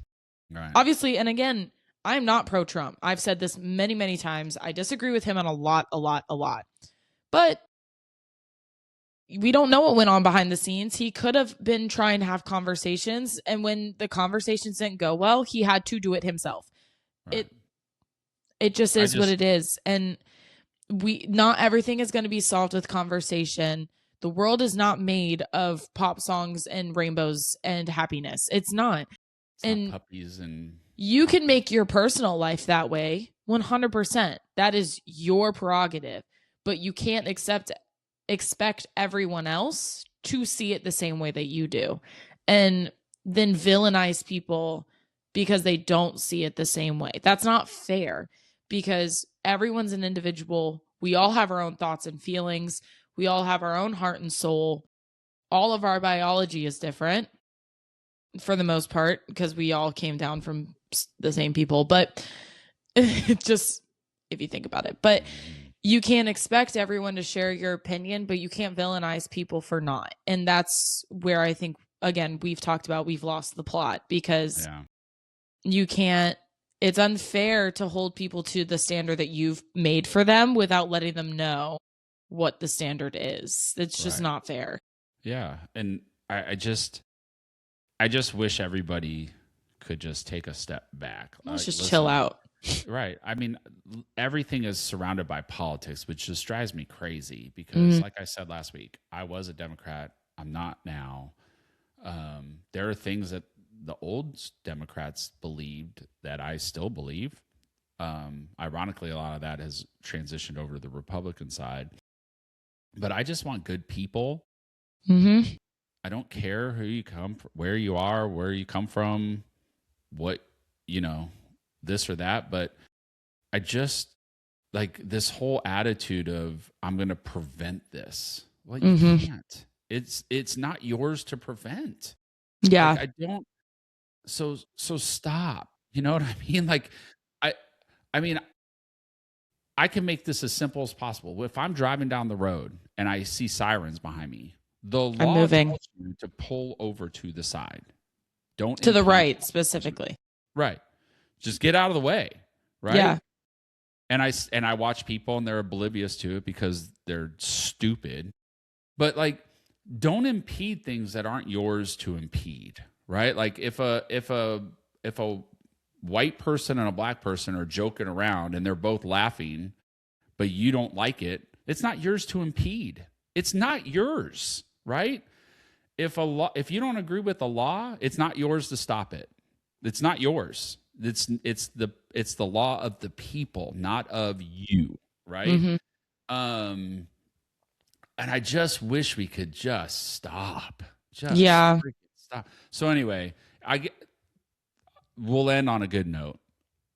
right. Obviously, and again, I'm not pro-Trump. I've said this many, many times. I disagree with him on a lot. But we don't know what went on behind the scenes. He could have been trying to have conversations, and when the conversations didn't go well, he had to do it himself. Right. It just is what it is. And not everything is going to be solved with conversation. The world is not made of pop songs and rainbows and happiness. It's not. Not puppies and you can make your personal life that way 100%. That is your prerogative. But you can't expect everyone else to see it the same way that you do. And then villainize people because they don't see it the same way. That's not fair, because everyone's an individual. We all have our own thoughts and feelings. We all have our own heart and soul. All of our biology is different for the most part, because we all came down from the same people. But just, if you think about it, but you can't expect everyone to share your opinion, but you can't villainize people for not. And that's where I think, again, we've talked about, we've lost the plot, because you can't, it's unfair to hold people to the standard that you've made for them without letting them know what the standard is. It's just not fair. Yeah. And I just wish everybody could just take a step back. Let's just chill out. Right. I mean, everything is surrounded by politics, which just drives me crazy, because like I said last week, I was a Democrat. I'm not now. There are things that the old Democrats believed that I still believe. Ironically, a lot of that has transitioned over to the Republican side. But I just want good people. Mm-hmm. I don't care who you where you are, where you come from, what, this or that. But I just like this whole attitude of, I'm going to prevent this. Well, you can't. It's not yours to prevent. Yeah. Like, I don't. So stop. You know what I mean? Like, I mean, I can make this as simple as possible. If I'm driving down the road and I see sirens behind me, the law tells you to pull over to the side. Don't to the right specifically. Right. Just get out of the way. Right. Yeah. And I watch people and they're oblivious to it because they're stupid. But like, don't impede things that aren't yours to impede. Right. Like if a white person and a black person are joking around and they're both laughing, but you don't like it, it's not yours to impede. It's not yours, right? If you don't agree with the law, it's not yours to stop it. It's not yours. It's the law of the people, not of you, right? Mm-hmm. And I just wish we could just stop. Just Yeah. freaking stop. So anyway, we'll end on a good note.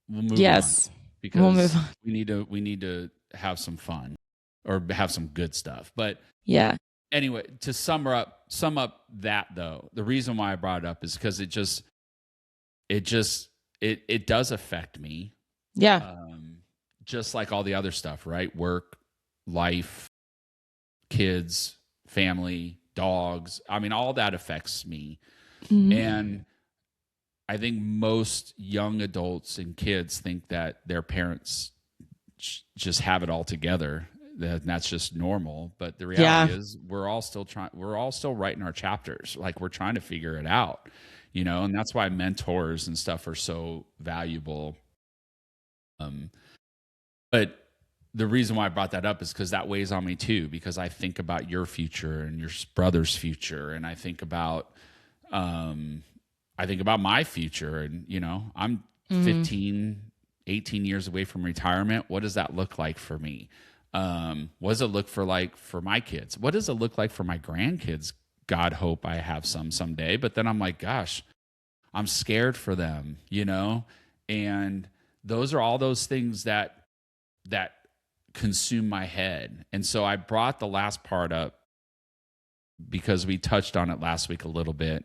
We'll move on Yes. We'll move because on. we need to have some fun or have some good stuff. But Yeah. anyway, to sum up that though, the reason why I brought it up is because it does affect me. Yeah. Just like all the other stuff, right? Work, life, kids, family, dogs. I mean, all that affects me. Mhm. And I think most young adults and kids think that their parents just have it all together. That's just normal. But the reality is we're all still writing our chapters. Like we're trying to figure it out, and that's why mentors and stuff are so valuable. But the reason why I brought that up is because that weighs on me too, because I think about your future and your brother's future. And I think about my future, and I'm 15, 18 years away from retirement. What does that look like for me? What does it look for my kids? What does it look like for my grandkids? God hope I have some someday. But then I'm like, gosh, I'm scared for them, and those are all those things that consume my head. And so I brought the last part up because we touched on it last week a little bit.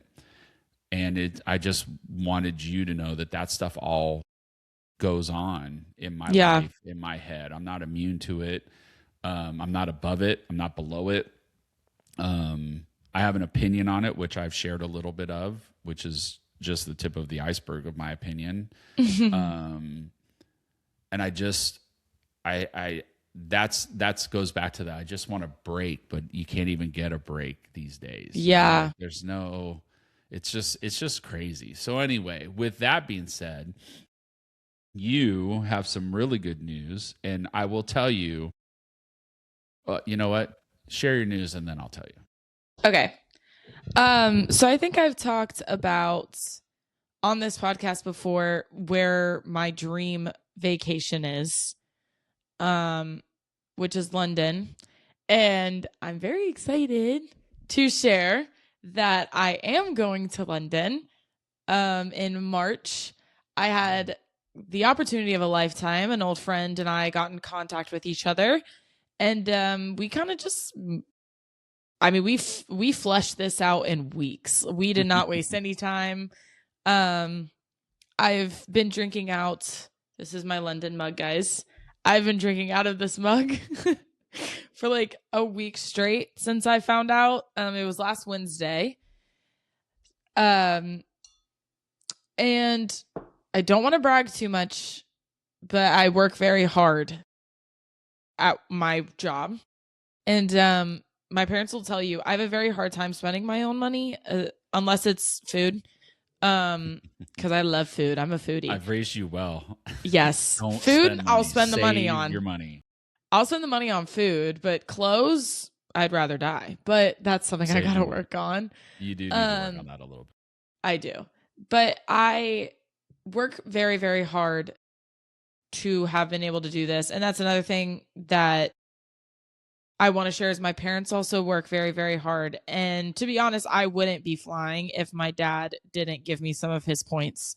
And I just wanted you to know that stuff all goes on in my life, in my head. I'm not immune to it. I'm not above it. I'm not below it. I have an opinion on it, which I've shared a little bit of, which is just the tip of the iceberg of my opinion. And that's goes back to that. I just want a break, but you can't even get a break these days. Yeah. There's no, it's just crazy. So anyway, with that being said, you have some really good news, and I will tell you, you know what? Share your news and then I'll tell you. Okay. So I think I've talked about on this podcast before where my dream vacation is, which is London. And I'm very excited to share that I am going to London in March. I had the opportunity of a lifetime. An old friend and I got in contact with each other, and we kind of just, I mean, we fleshed this out in weeks. We did not waste any time. I've been drinking out. This is my London mug, guys. I've been drinking out of this mug for like a week straight since I found out. It was last Wednesday. And I don't want to brag too much, but I work very hard at my job. And my parents will tell you I have a very hard time spending my own money, unless it's food. Because I love food. I'm a foodie. I've raised you well. Yes. Don't food, I'll spend Save the money on. your money. I'll spend the money on food, but clothes, I'd rather die. But that's something I gotta work on. You do need to work on that a little bit. I do. But I work very, very hard to have been able to do this. And that's another thing that I want to share is my parents also work very, very hard. And to be honest, I wouldn't be flying if my dad didn't give me some of his points.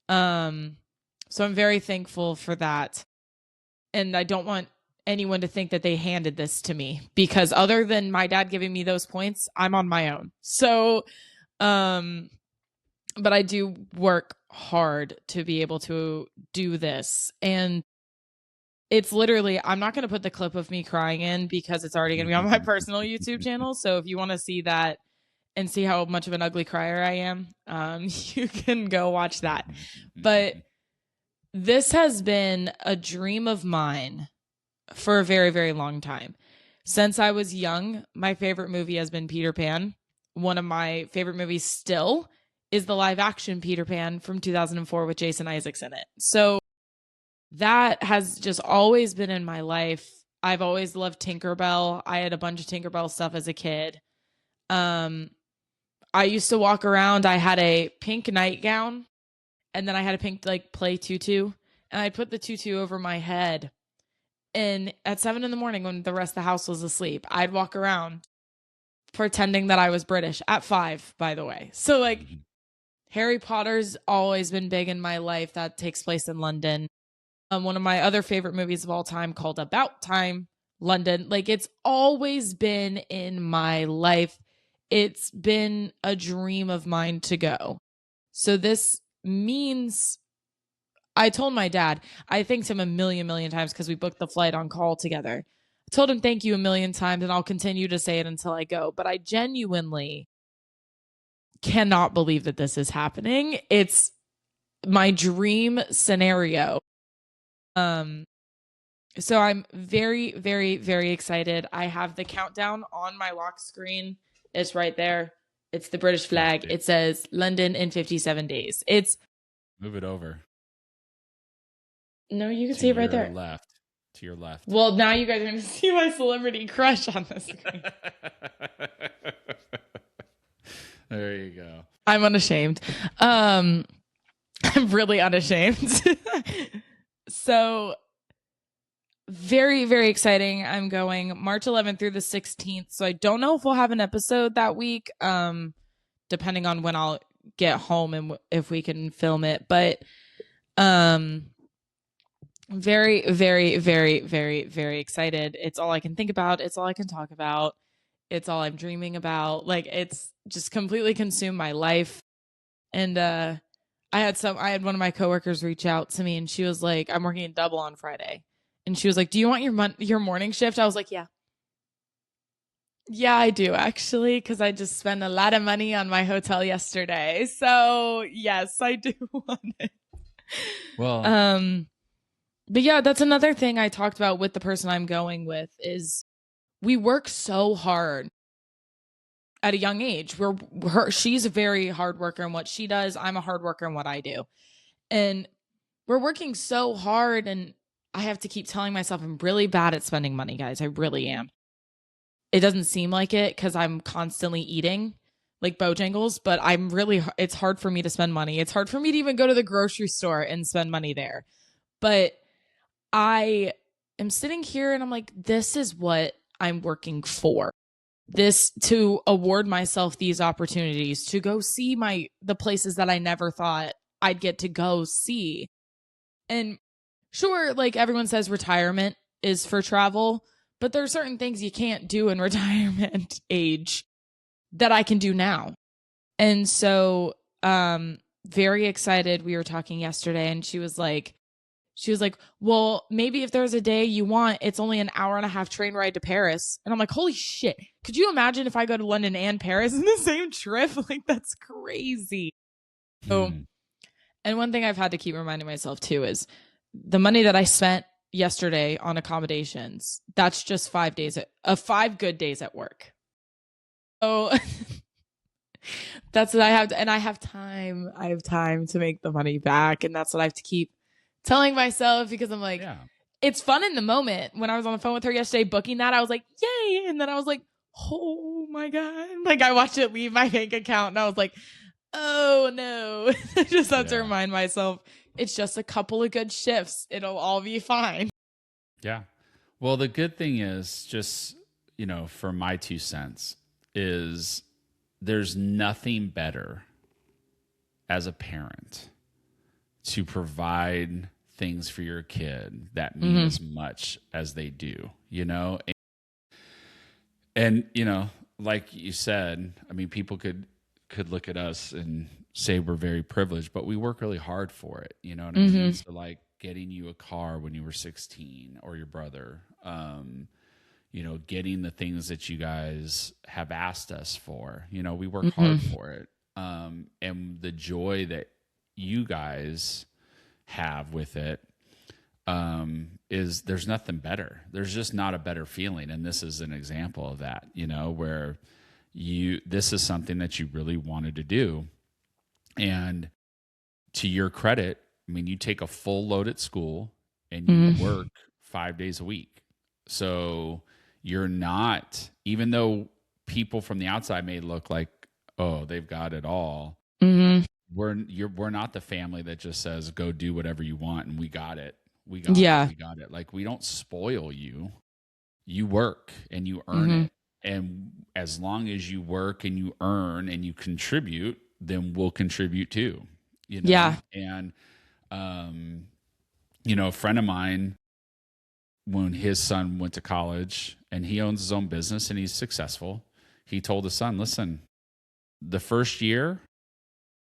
So I'm very thankful for that. And I don't want anyone to think that they handed this to me, because other than my dad giving me those points, I'm on my own. So, but I do work hard to be able to do this. And it's literally, I'm not going to put the clip of me crying in because it's already going to be on my personal YouTube channel. So if you want to see that and see how much of an ugly crier I am, you can go watch that. But this has been a dream of mine for a very, very long time. Since I was young, my favorite movie has been Peter Pan. One of my favorite movies still is the live action Peter Pan from 2004 with Jason Isaacs in it. So that has just always been in my life. I've always loved Tinkerbell. I had a bunch of Tinkerbell stuff as a kid. I used to walk around. I had a pink nightgown, and then I had a pink play tutu, and I'd put the tutu over my head. And at 7 in the morning, when the rest of the house was asleep, I'd walk around pretending that I was British at 5, by the way. So like Harry Potter's always been big in my life. That takes place in London. One of my other favorite movies of all time called About Time, London. Like it's always been in my life. It's been a dream of mine to go. So this means I told my dad, I thanked him a million times because we booked the flight on call together. I told him thank you a million times and I'll continue to say it until I go. But I genuinely cannot believe that this is happening. It's my dream scenario. So I'm very excited. I have the countdown on my lock screen. It's right there. It's the British flag. It says London in 57 days. It's move it over. No, you can see it right there. To your left. Well, now you guys are going to see my celebrity crush on the screen. There you go. I'm unashamed. I'm really unashamed. So very exciting. I'm going March 11th through the 16th. So I don't know if we'll have an episode that week, depending on when I'll get home and if we can film it. But very excited. It's all I can think about. It's all I can talk about. It's all I'm dreaming about. Like it's just completely consumed my life. And I had one of my coworkers reach out to me and she was like, I'm working a double on Friday. And she was like, do you want your morning shift? I was like, yeah. Yeah, I do actually. Cause I just spent a lot of money on my hotel yesterday. So yes, I do want it. Well, but yeah, that's another thing I talked about with the person I'm going with is we work so hard at a young age. She's a very hard worker in what she does. I'm a hard worker in what I do. And we're working so hard and I have to keep telling myself I'm really bad at spending money, guys. I really am. It doesn't seem like it because I'm constantly eating like Bojangles, but it's hard for me to spend money. It's hard for me to even go to the grocery store and spend money there. But I am sitting here and I'm like, this is what I'm working for. This to award myself these opportunities to go see the places that I never thought I'd get to go see. And sure, like everyone says retirement is for travel, but there are certain things you can't do in retirement age that I can do now. And so, very excited. We were talking yesterday and she was like, well, maybe if there's a day you want, it's only an hour and a half train ride to Paris. And I'm like, holy shit. Could you imagine if I go to London and Paris in the same trip? Like, that's crazy. So, and one thing I've had to keep reminding myself too is the money that I spent yesterday on accommodations, that's just 5 good days at work. So that's what I have. And I have time. I have time to make the money back. And that's what I have to keep telling myself because I'm like, It's fun in the moment. When I was on the phone with her yesterday booking that, I was like, yay. And then I was like, oh my God. Like I watched it leave my bank account and I was like, oh no. I just have to remind myself it's just a couple of good shifts. It'll all be fine. Yeah. Well, the good thing is just, for my 2 cents is there's nothing better as a parent to provide things for your kid that mean as much as they do, and like you said, I mean, people could look at us and say we're very privileged, but we work really hard for it. You know what I mean? So like getting you a car when you were 16 or your brother, getting the things that you guys have asked us for, we work hard for it. And the joy that you guys have with it is there's nothing better. There's just not a better feeling. And this is an example of that, where this is something that you really wanted to do. And to your credit, I mean, you take a full load at school and you work 5 days a week. So you're not, even though people from the outside may look like, oh, they've got it all. We're not the family that just says, go do whatever you want and we got it. We got it. Yeah. We got it. Like, we don't spoil you. You work and you earn Mm-hmm. it. And as long as you work and you earn and you contribute, then we'll contribute too, you know? Yeah. And, a friend of mine, when his son went to college and he owns his own business and he's successful, he told his son, listen, the first year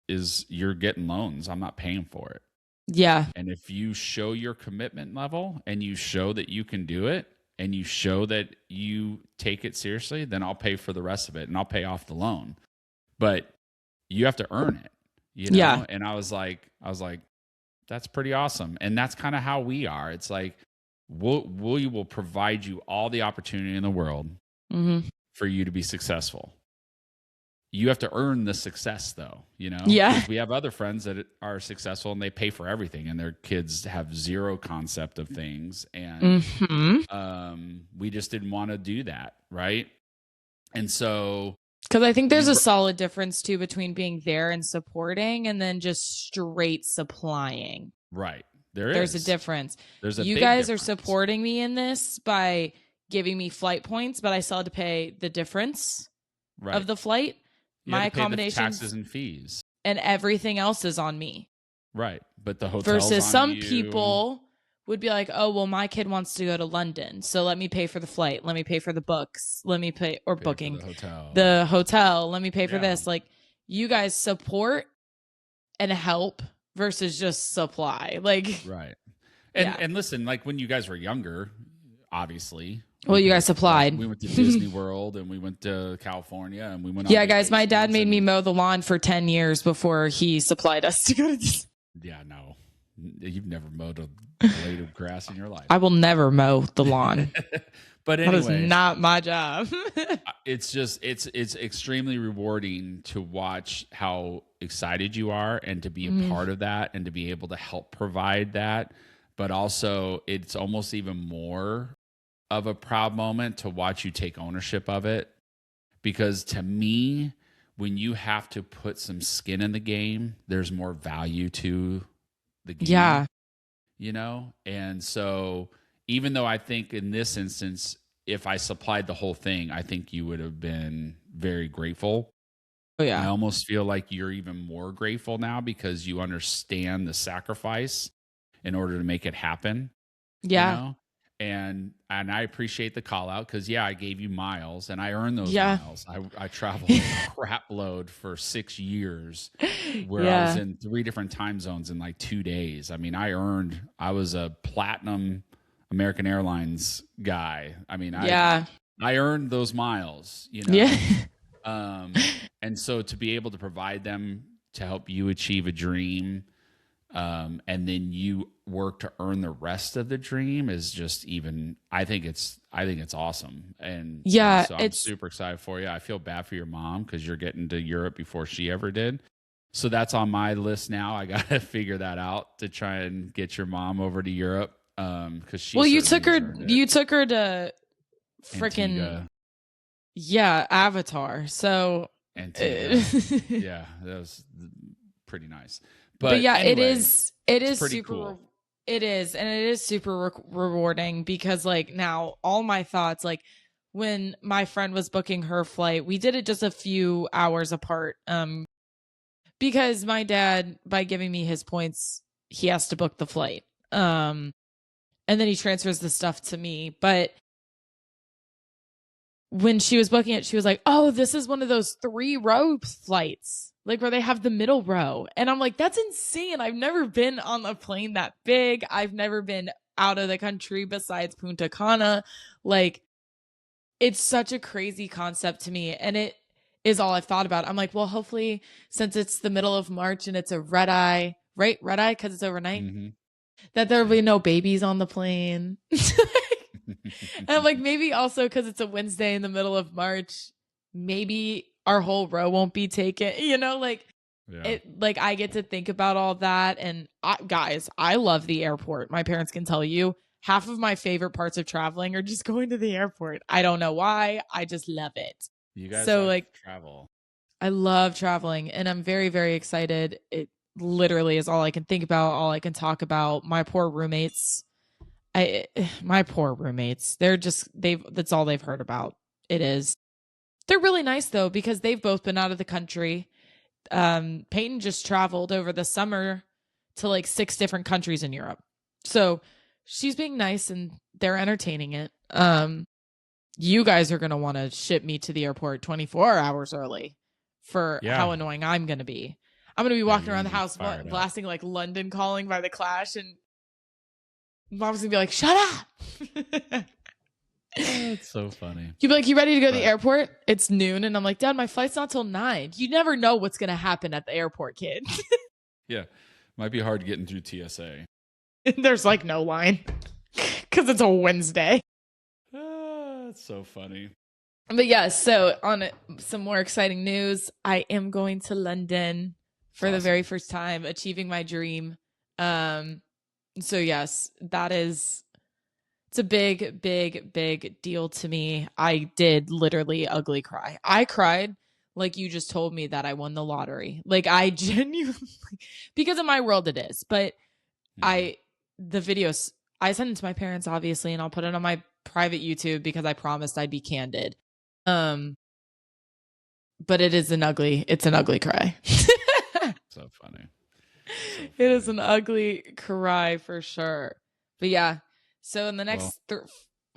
is you're getting loans. I'm not paying for it. Yeah. And if you show your commitment level and you show that you can do it and you show that you take it seriously, then I'll pay for the rest of it and I'll pay off the loan. But you have to earn it, Yeah. And I was like, that's pretty awesome. And that's kind of how we are. It's like, we will provide you all the opportunity in the world Mm-hmm. for you to be successful. You have to earn the success, though, Yeah. because we have other friends that are successful and they pay for everything and their kids have zero concept of things. And we just didn't want to do that. Right. And so, because I think there's a solid difference too between being there and supporting and then just straight supplying. Right. There's a difference. There's a you big guys difference. are supporting me in this by giving me flight points, but I still had to pay the difference of the flight. My accommodations, taxes and fees, and everything else is on me. Right, but the hotel versus some people would be like, "Oh, well, my kid wants to go to London, so let me pay for the flight, let me pay for the books, let me pay booking the hotel, let me pay for this." Like, you guys support and help versus just supply. Like, right. And listen, like when you guys were younger, obviously. Well, you guys supplied. We went to Disney World and we went to California and we went. Yeah, guys, my dad made me mow the lawn for 10 years before he supplied us to go to Disney. Yeah, no, you've never mowed a blade of grass in your life. I will never mow the lawn. But anyway, that is not my job. It's just it's extremely rewarding to watch how excited you are and to be a part of that and to be able to help provide that. But also, it's almost even more of a proud moment to watch you take ownership of it. Because to me, when you have to put some skin in the game, there's more value to the game. Yeah. And so even though I think in this instance, if I supplied the whole thing, I think you would have been very grateful. Oh, yeah. I almost feel like you're even more grateful now because you understand the sacrifice in order to make it happen. Yeah. And I appreciate the call out because, I gave you miles and I earned those miles. I traveled a crap load for 6 years where I was in 3 different time zones in like 2 days. I mean, I was a platinum American Airlines guy. I mean, I earned those miles, Yeah. And so to be able to provide them to help you achieve a dream, and then you work to earn the rest of the dream is just I think it's awesome. And so I'm super excited for you. I feel bad for your mom because you're getting to Europe before she ever did. So that's on my list now. I got to figure that out to try and get your mom over to Europe. Cause she, you took her to freaking Avatar. So yeah, that was pretty nice. But yeah, anyway, it is pretty super cool. It is, and it is super rewarding because like now all my thoughts, like when my friend was booking her flight, we did it just a few hours apart. Because my dad, by giving me his points, he has to book the flight. And then he transfers the stuff to me. But when she was booking it, she was like, "Oh, this is one of those 3-row flights, like where they have the middle row." And I'm like, that's insane. I've never been on a plane that big. I've never been out of the country besides Punta Cana. Like, it's such a crazy concept to me. And it is all I've thought about. I'm like, well, hopefully, since it's the middle of March and it's a red eye, right? Red eye, because it's overnight, that there'll be no babies on the plane. And I'm like, maybe also because it's a Wednesday in the middle of March, maybe our whole row won't be taken, like I get to think about all that. And guys, I love the airport. My parents can tell you half of my favorite parts of traveling are just going to the airport. I don't know why. I just love it. You guys like travel. I love traveling and I'm very, very excited. It literally is all I can think about, all I can talk about. My poor roommates My poor roommates, that's all they've heard about. It is. They're really nice though, because they've both been out of the country. Peyton just traveled over the summer to like 6 different countries in Europe. So she's being nice and they're entertaining it. You guys are going to want to ship me to the airport 24 hours early for how annoying I'm going to be. I'm going to be walking around the house blasting like London Calling by The Clash, and mom's going to be like, shut up. It's so funny. You'd be like, you ready to go to the airport? It's noon. And I'm like, Dad, my flight's not till 9. You never know what's going to happen at the airport, kid. Yeah. Might be hard getting through TSA. There's like no line because it's a Wednesday. That's so funny. But yeah, so on some more exciting news, I am going to London for the very first time, achieving my dream. So yes, it's a big, big, big deal to me. I did literally ugly cry. I cried like you just told me that I won the lottery. Like I genuinely, because in my world it is, but the videos, I sent it to my parents obviously, and I'll put it on my private YouTube because I promised I'd be candid. But it's an ugly cry. So funny. It is an ugly cry for sure. But yeah. So in the next,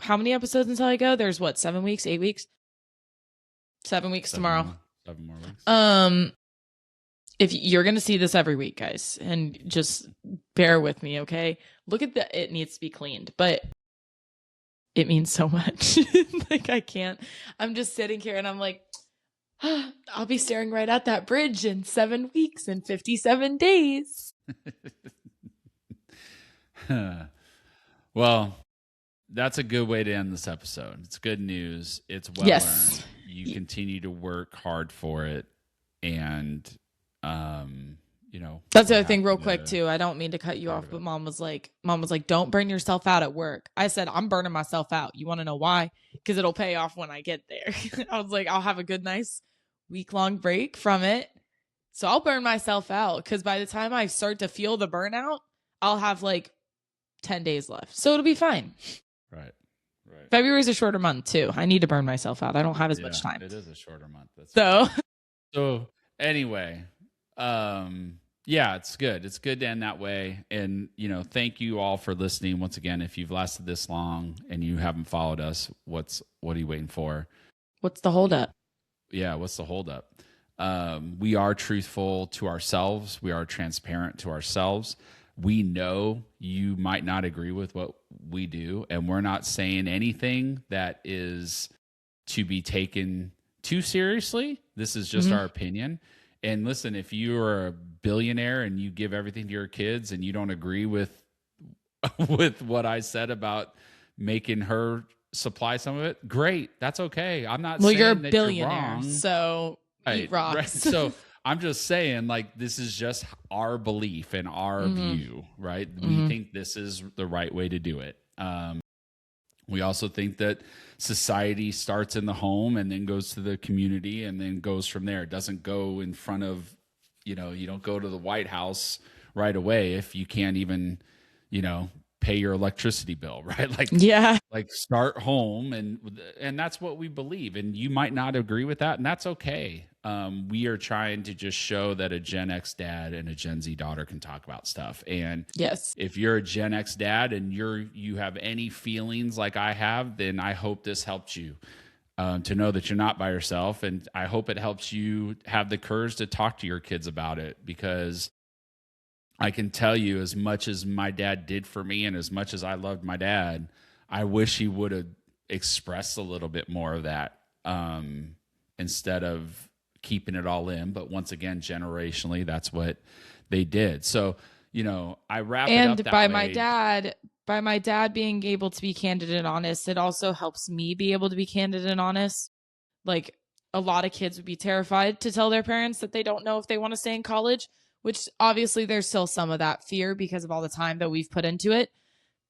how many episodes until I go? There's 7 weeks, 8 weeks? 7 weeks tomorrow. 7 more weeks. If you're going to see this every week, guys, and just bear with me, okay? Look at it needs to be cleaned, but it means so much. Like I can't, I'm just sitting here and I'm like, I'll be staring right at that bridge in 7 weeks and 57 days. Well, that's a good way to end this episode. It's good news. It's well earned. You continue to work hard for it. And, that's the other thing real quick too. I don't mean to cut you off, but mom was like, don't burn yourself out at work. I said, I'm burning myself out. You want to know why? Because it'll pay off when I get there. I was like, I'll have a good, nice week-long break from it. So I'll burn myself out. Because by the time I start to feel the burnout, I'll have like 10 days left. So it'll be fine. Right. February's a shorter month too. I need to burn myself out. I don't have as much time. It is a shorter month. So anyway, it's good. It's good to end that way. And, thank you all for listening. Once again, if you've lasted this long and you haven't followed us, what are you waiting for? What's the holdup? Yeah. What's the holdup? We are truthful to ourselves. We are transparent to ourselves. We know you might not agree with what we do, and we're not saying anything that is to be taken too seriously. This is just our opinion. And listen, if you are a billionaire and you give everything to your kids and you don't agree with what I said about making her supply some of it, great. That's okay. I'm not saying you're a that billionaire, you're wrong. so eat rocks. Right. So I'm just saying, like, this is just our belief and our view, right? We think this is the right way to do it. We also think that society starts in the home and then goes to the community and then goes from there. It doesn't go in front of, you don't go to the White House right away if you can't even, pay your electricity bill, right? Like start home, and that's what we believe. And you might not agree with that, and that's okay. We are trying to just show that a Gen X dad and a Gen Z daughter can talk about stuff. And yes, if you're a Gen X dad and you have any feelings like I have, then I hope this helped you to know that you're not by yourself. And I hope it helps you have the courage to talk to your kids about it, because I can tell you, as much as my dad did for me and as much as I loved my dad, I wish he would have expressed a little bit more of that instead of keeping it all in. But once again, generationally, that's what they did. So, I wrap it up that way. By my dad being able to be candid and honest, it also helps me be able to be candid and honest. Like, a lot of kids would be terrified to tell their parents that they don't know if they want to stay in college, which obviously there's still some of that fear because of all the time that we've put into it.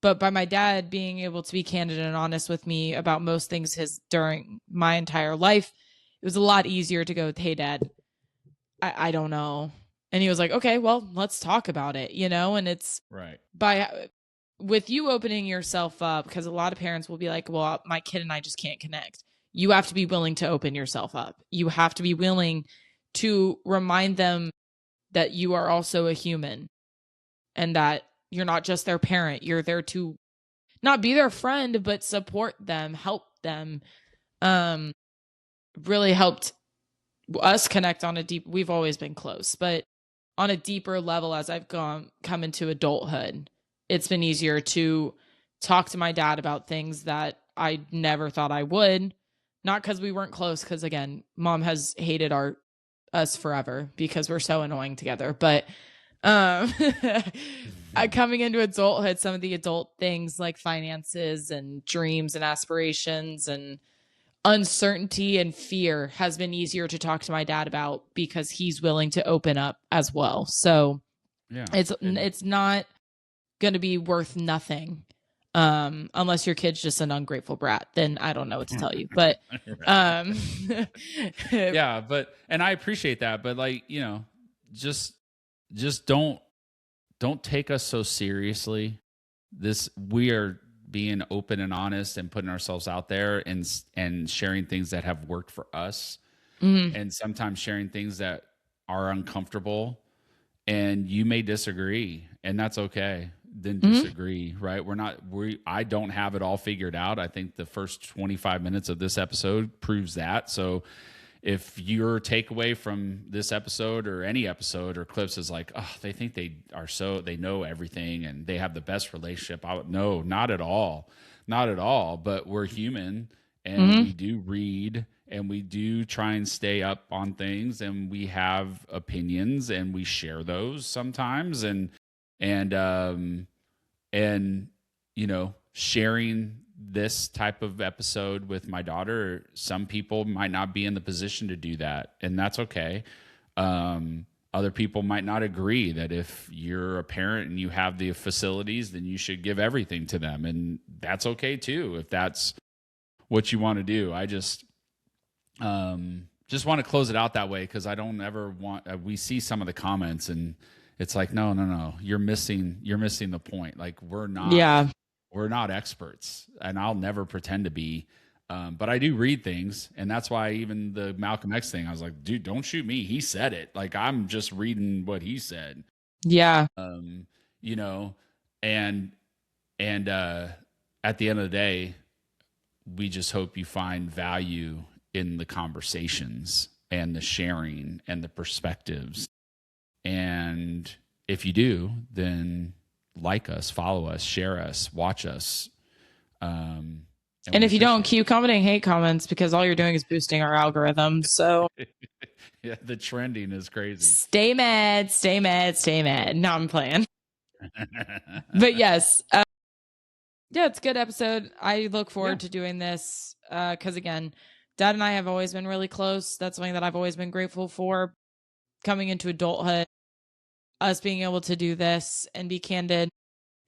But by my dad being able to be candid and honest with me about most things during my entire life, it was a lot easier to go, hey, Dad, I don't know. And he was like, okay, well, let's talk about it, and it's right. with you opening yourself up, because a lot of parents will be like, well, my kid and I just can't connect. You have to be willing to open yourself up. You have to be willing to remind them that you are also a human and that you're not just their parent. You're there to not be their friend, but support them, help them. Really helped us connect on a deep, we've always been close, but on a deeper level, as I've come into adulthood, it's been easier to talk to my dad about things that I never thought I would. Not because we weren't close, because again, mom has hated us forever because we're so annoying together. But coming into adulthood, some of the adult things like finances and dreams and aspirations and uncertainty and fear has been easier to talk to my dad about because he's willing to open up as well. So Yeah. it's not going to be worth nothing. Unless your kid's just an ungrateful brat, then I don't know what to tell you. But yeah, and I appreciate that, but like, just don't take us so seriously. We are being open and honest and putting ourselves out there and sharing things that have worked for us, and sometimes sharing things that are uncomfortable, and you may disagree, and that's okay. Then disagree, right? I don't have it all figured out. I think the first 25 minutes of this episode proves that. So if your takeaway from this episode or any episode or clips is like, oh, they think they know everything and they have the best relationship, no, not at all. Not at all. But we're human, and we do read, and we do try and stay up on things, and we have opinions, and we share those sometimes. And sharing this type of episode with my daughter, some people might not be in the position to do that, and that's okay. Other people might not agree that if you're a parent and you have the facilities, then you should give everything to them, and that's okay too if that's what you want to do. I just want to close it out that way, because I don't ever want. We see some of the comments, and it's like, no, you're missing the point. Like, we're not experts, and I'll never pretend to be. But I do read things, and that's why even the Malcolm X thing, I was like, dude, don't shoot me. He said it. Like, I'm just reading what he said. Yeah. And at the end of the day, we just hope you find value in the conversations and the sharing and the perspectives. And if you do, then like us, follow us, share us, watch us. And if you don't, keep commenting hate comments, because all you're doing is boosting our algorithm. So yeah, the trending is crazy. Stay mad. No, I'm playing. But yes, yeah, it's a good episode. I look forward to doing this because, again, Dad and I have always been really close. That's something that I've always been grateful for. Coming into adulthood, us being able to do this and be candid.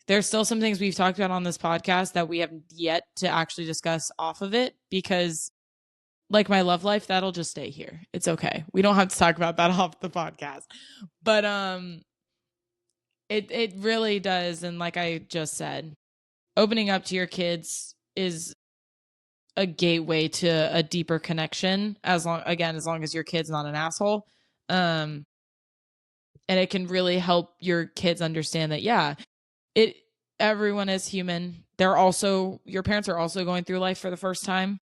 There's still some things we've talked about on this podcast that we have yet to actually discuss off of it, because like my love life, that'll just stay here. It's okay. We don't have to talk about that off the podcast. But it really does. And like I just said, opening up to your kids is a gateway to a deeper connection, as long as your kid's not an asshole. And it can really help your kids understand that, everyone is human. Your parents are also going through life for the first time,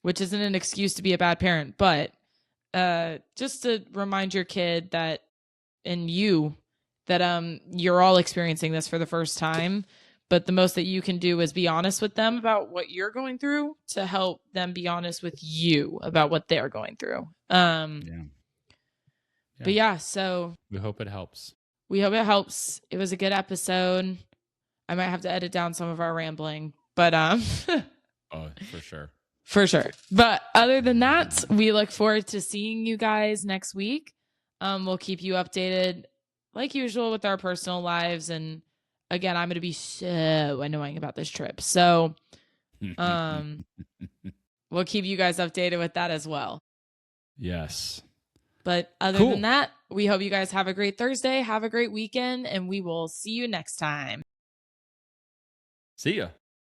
which isn't an excuse to be a bad parent, but just to remind your kid that you're all experiencing this for the first time. But the most that you can do is be honest with them about what you're going through to help them be honest with you about what they're going through. But yeah, so we hope it helps. It was a good episode. I might have to edit down some of our rambling, but oh, for sure. For sure. But other than that, we look forward to seeing you guys next week. We'll keep you updated like usual with our personal lives, and again, I'm going to be so annoying about this trip. So, we'll keep you guys updated with that as well. Yes. But other than that, we hope you guys have a great Thursday, have a great weekend, and we will see you next time. See ya.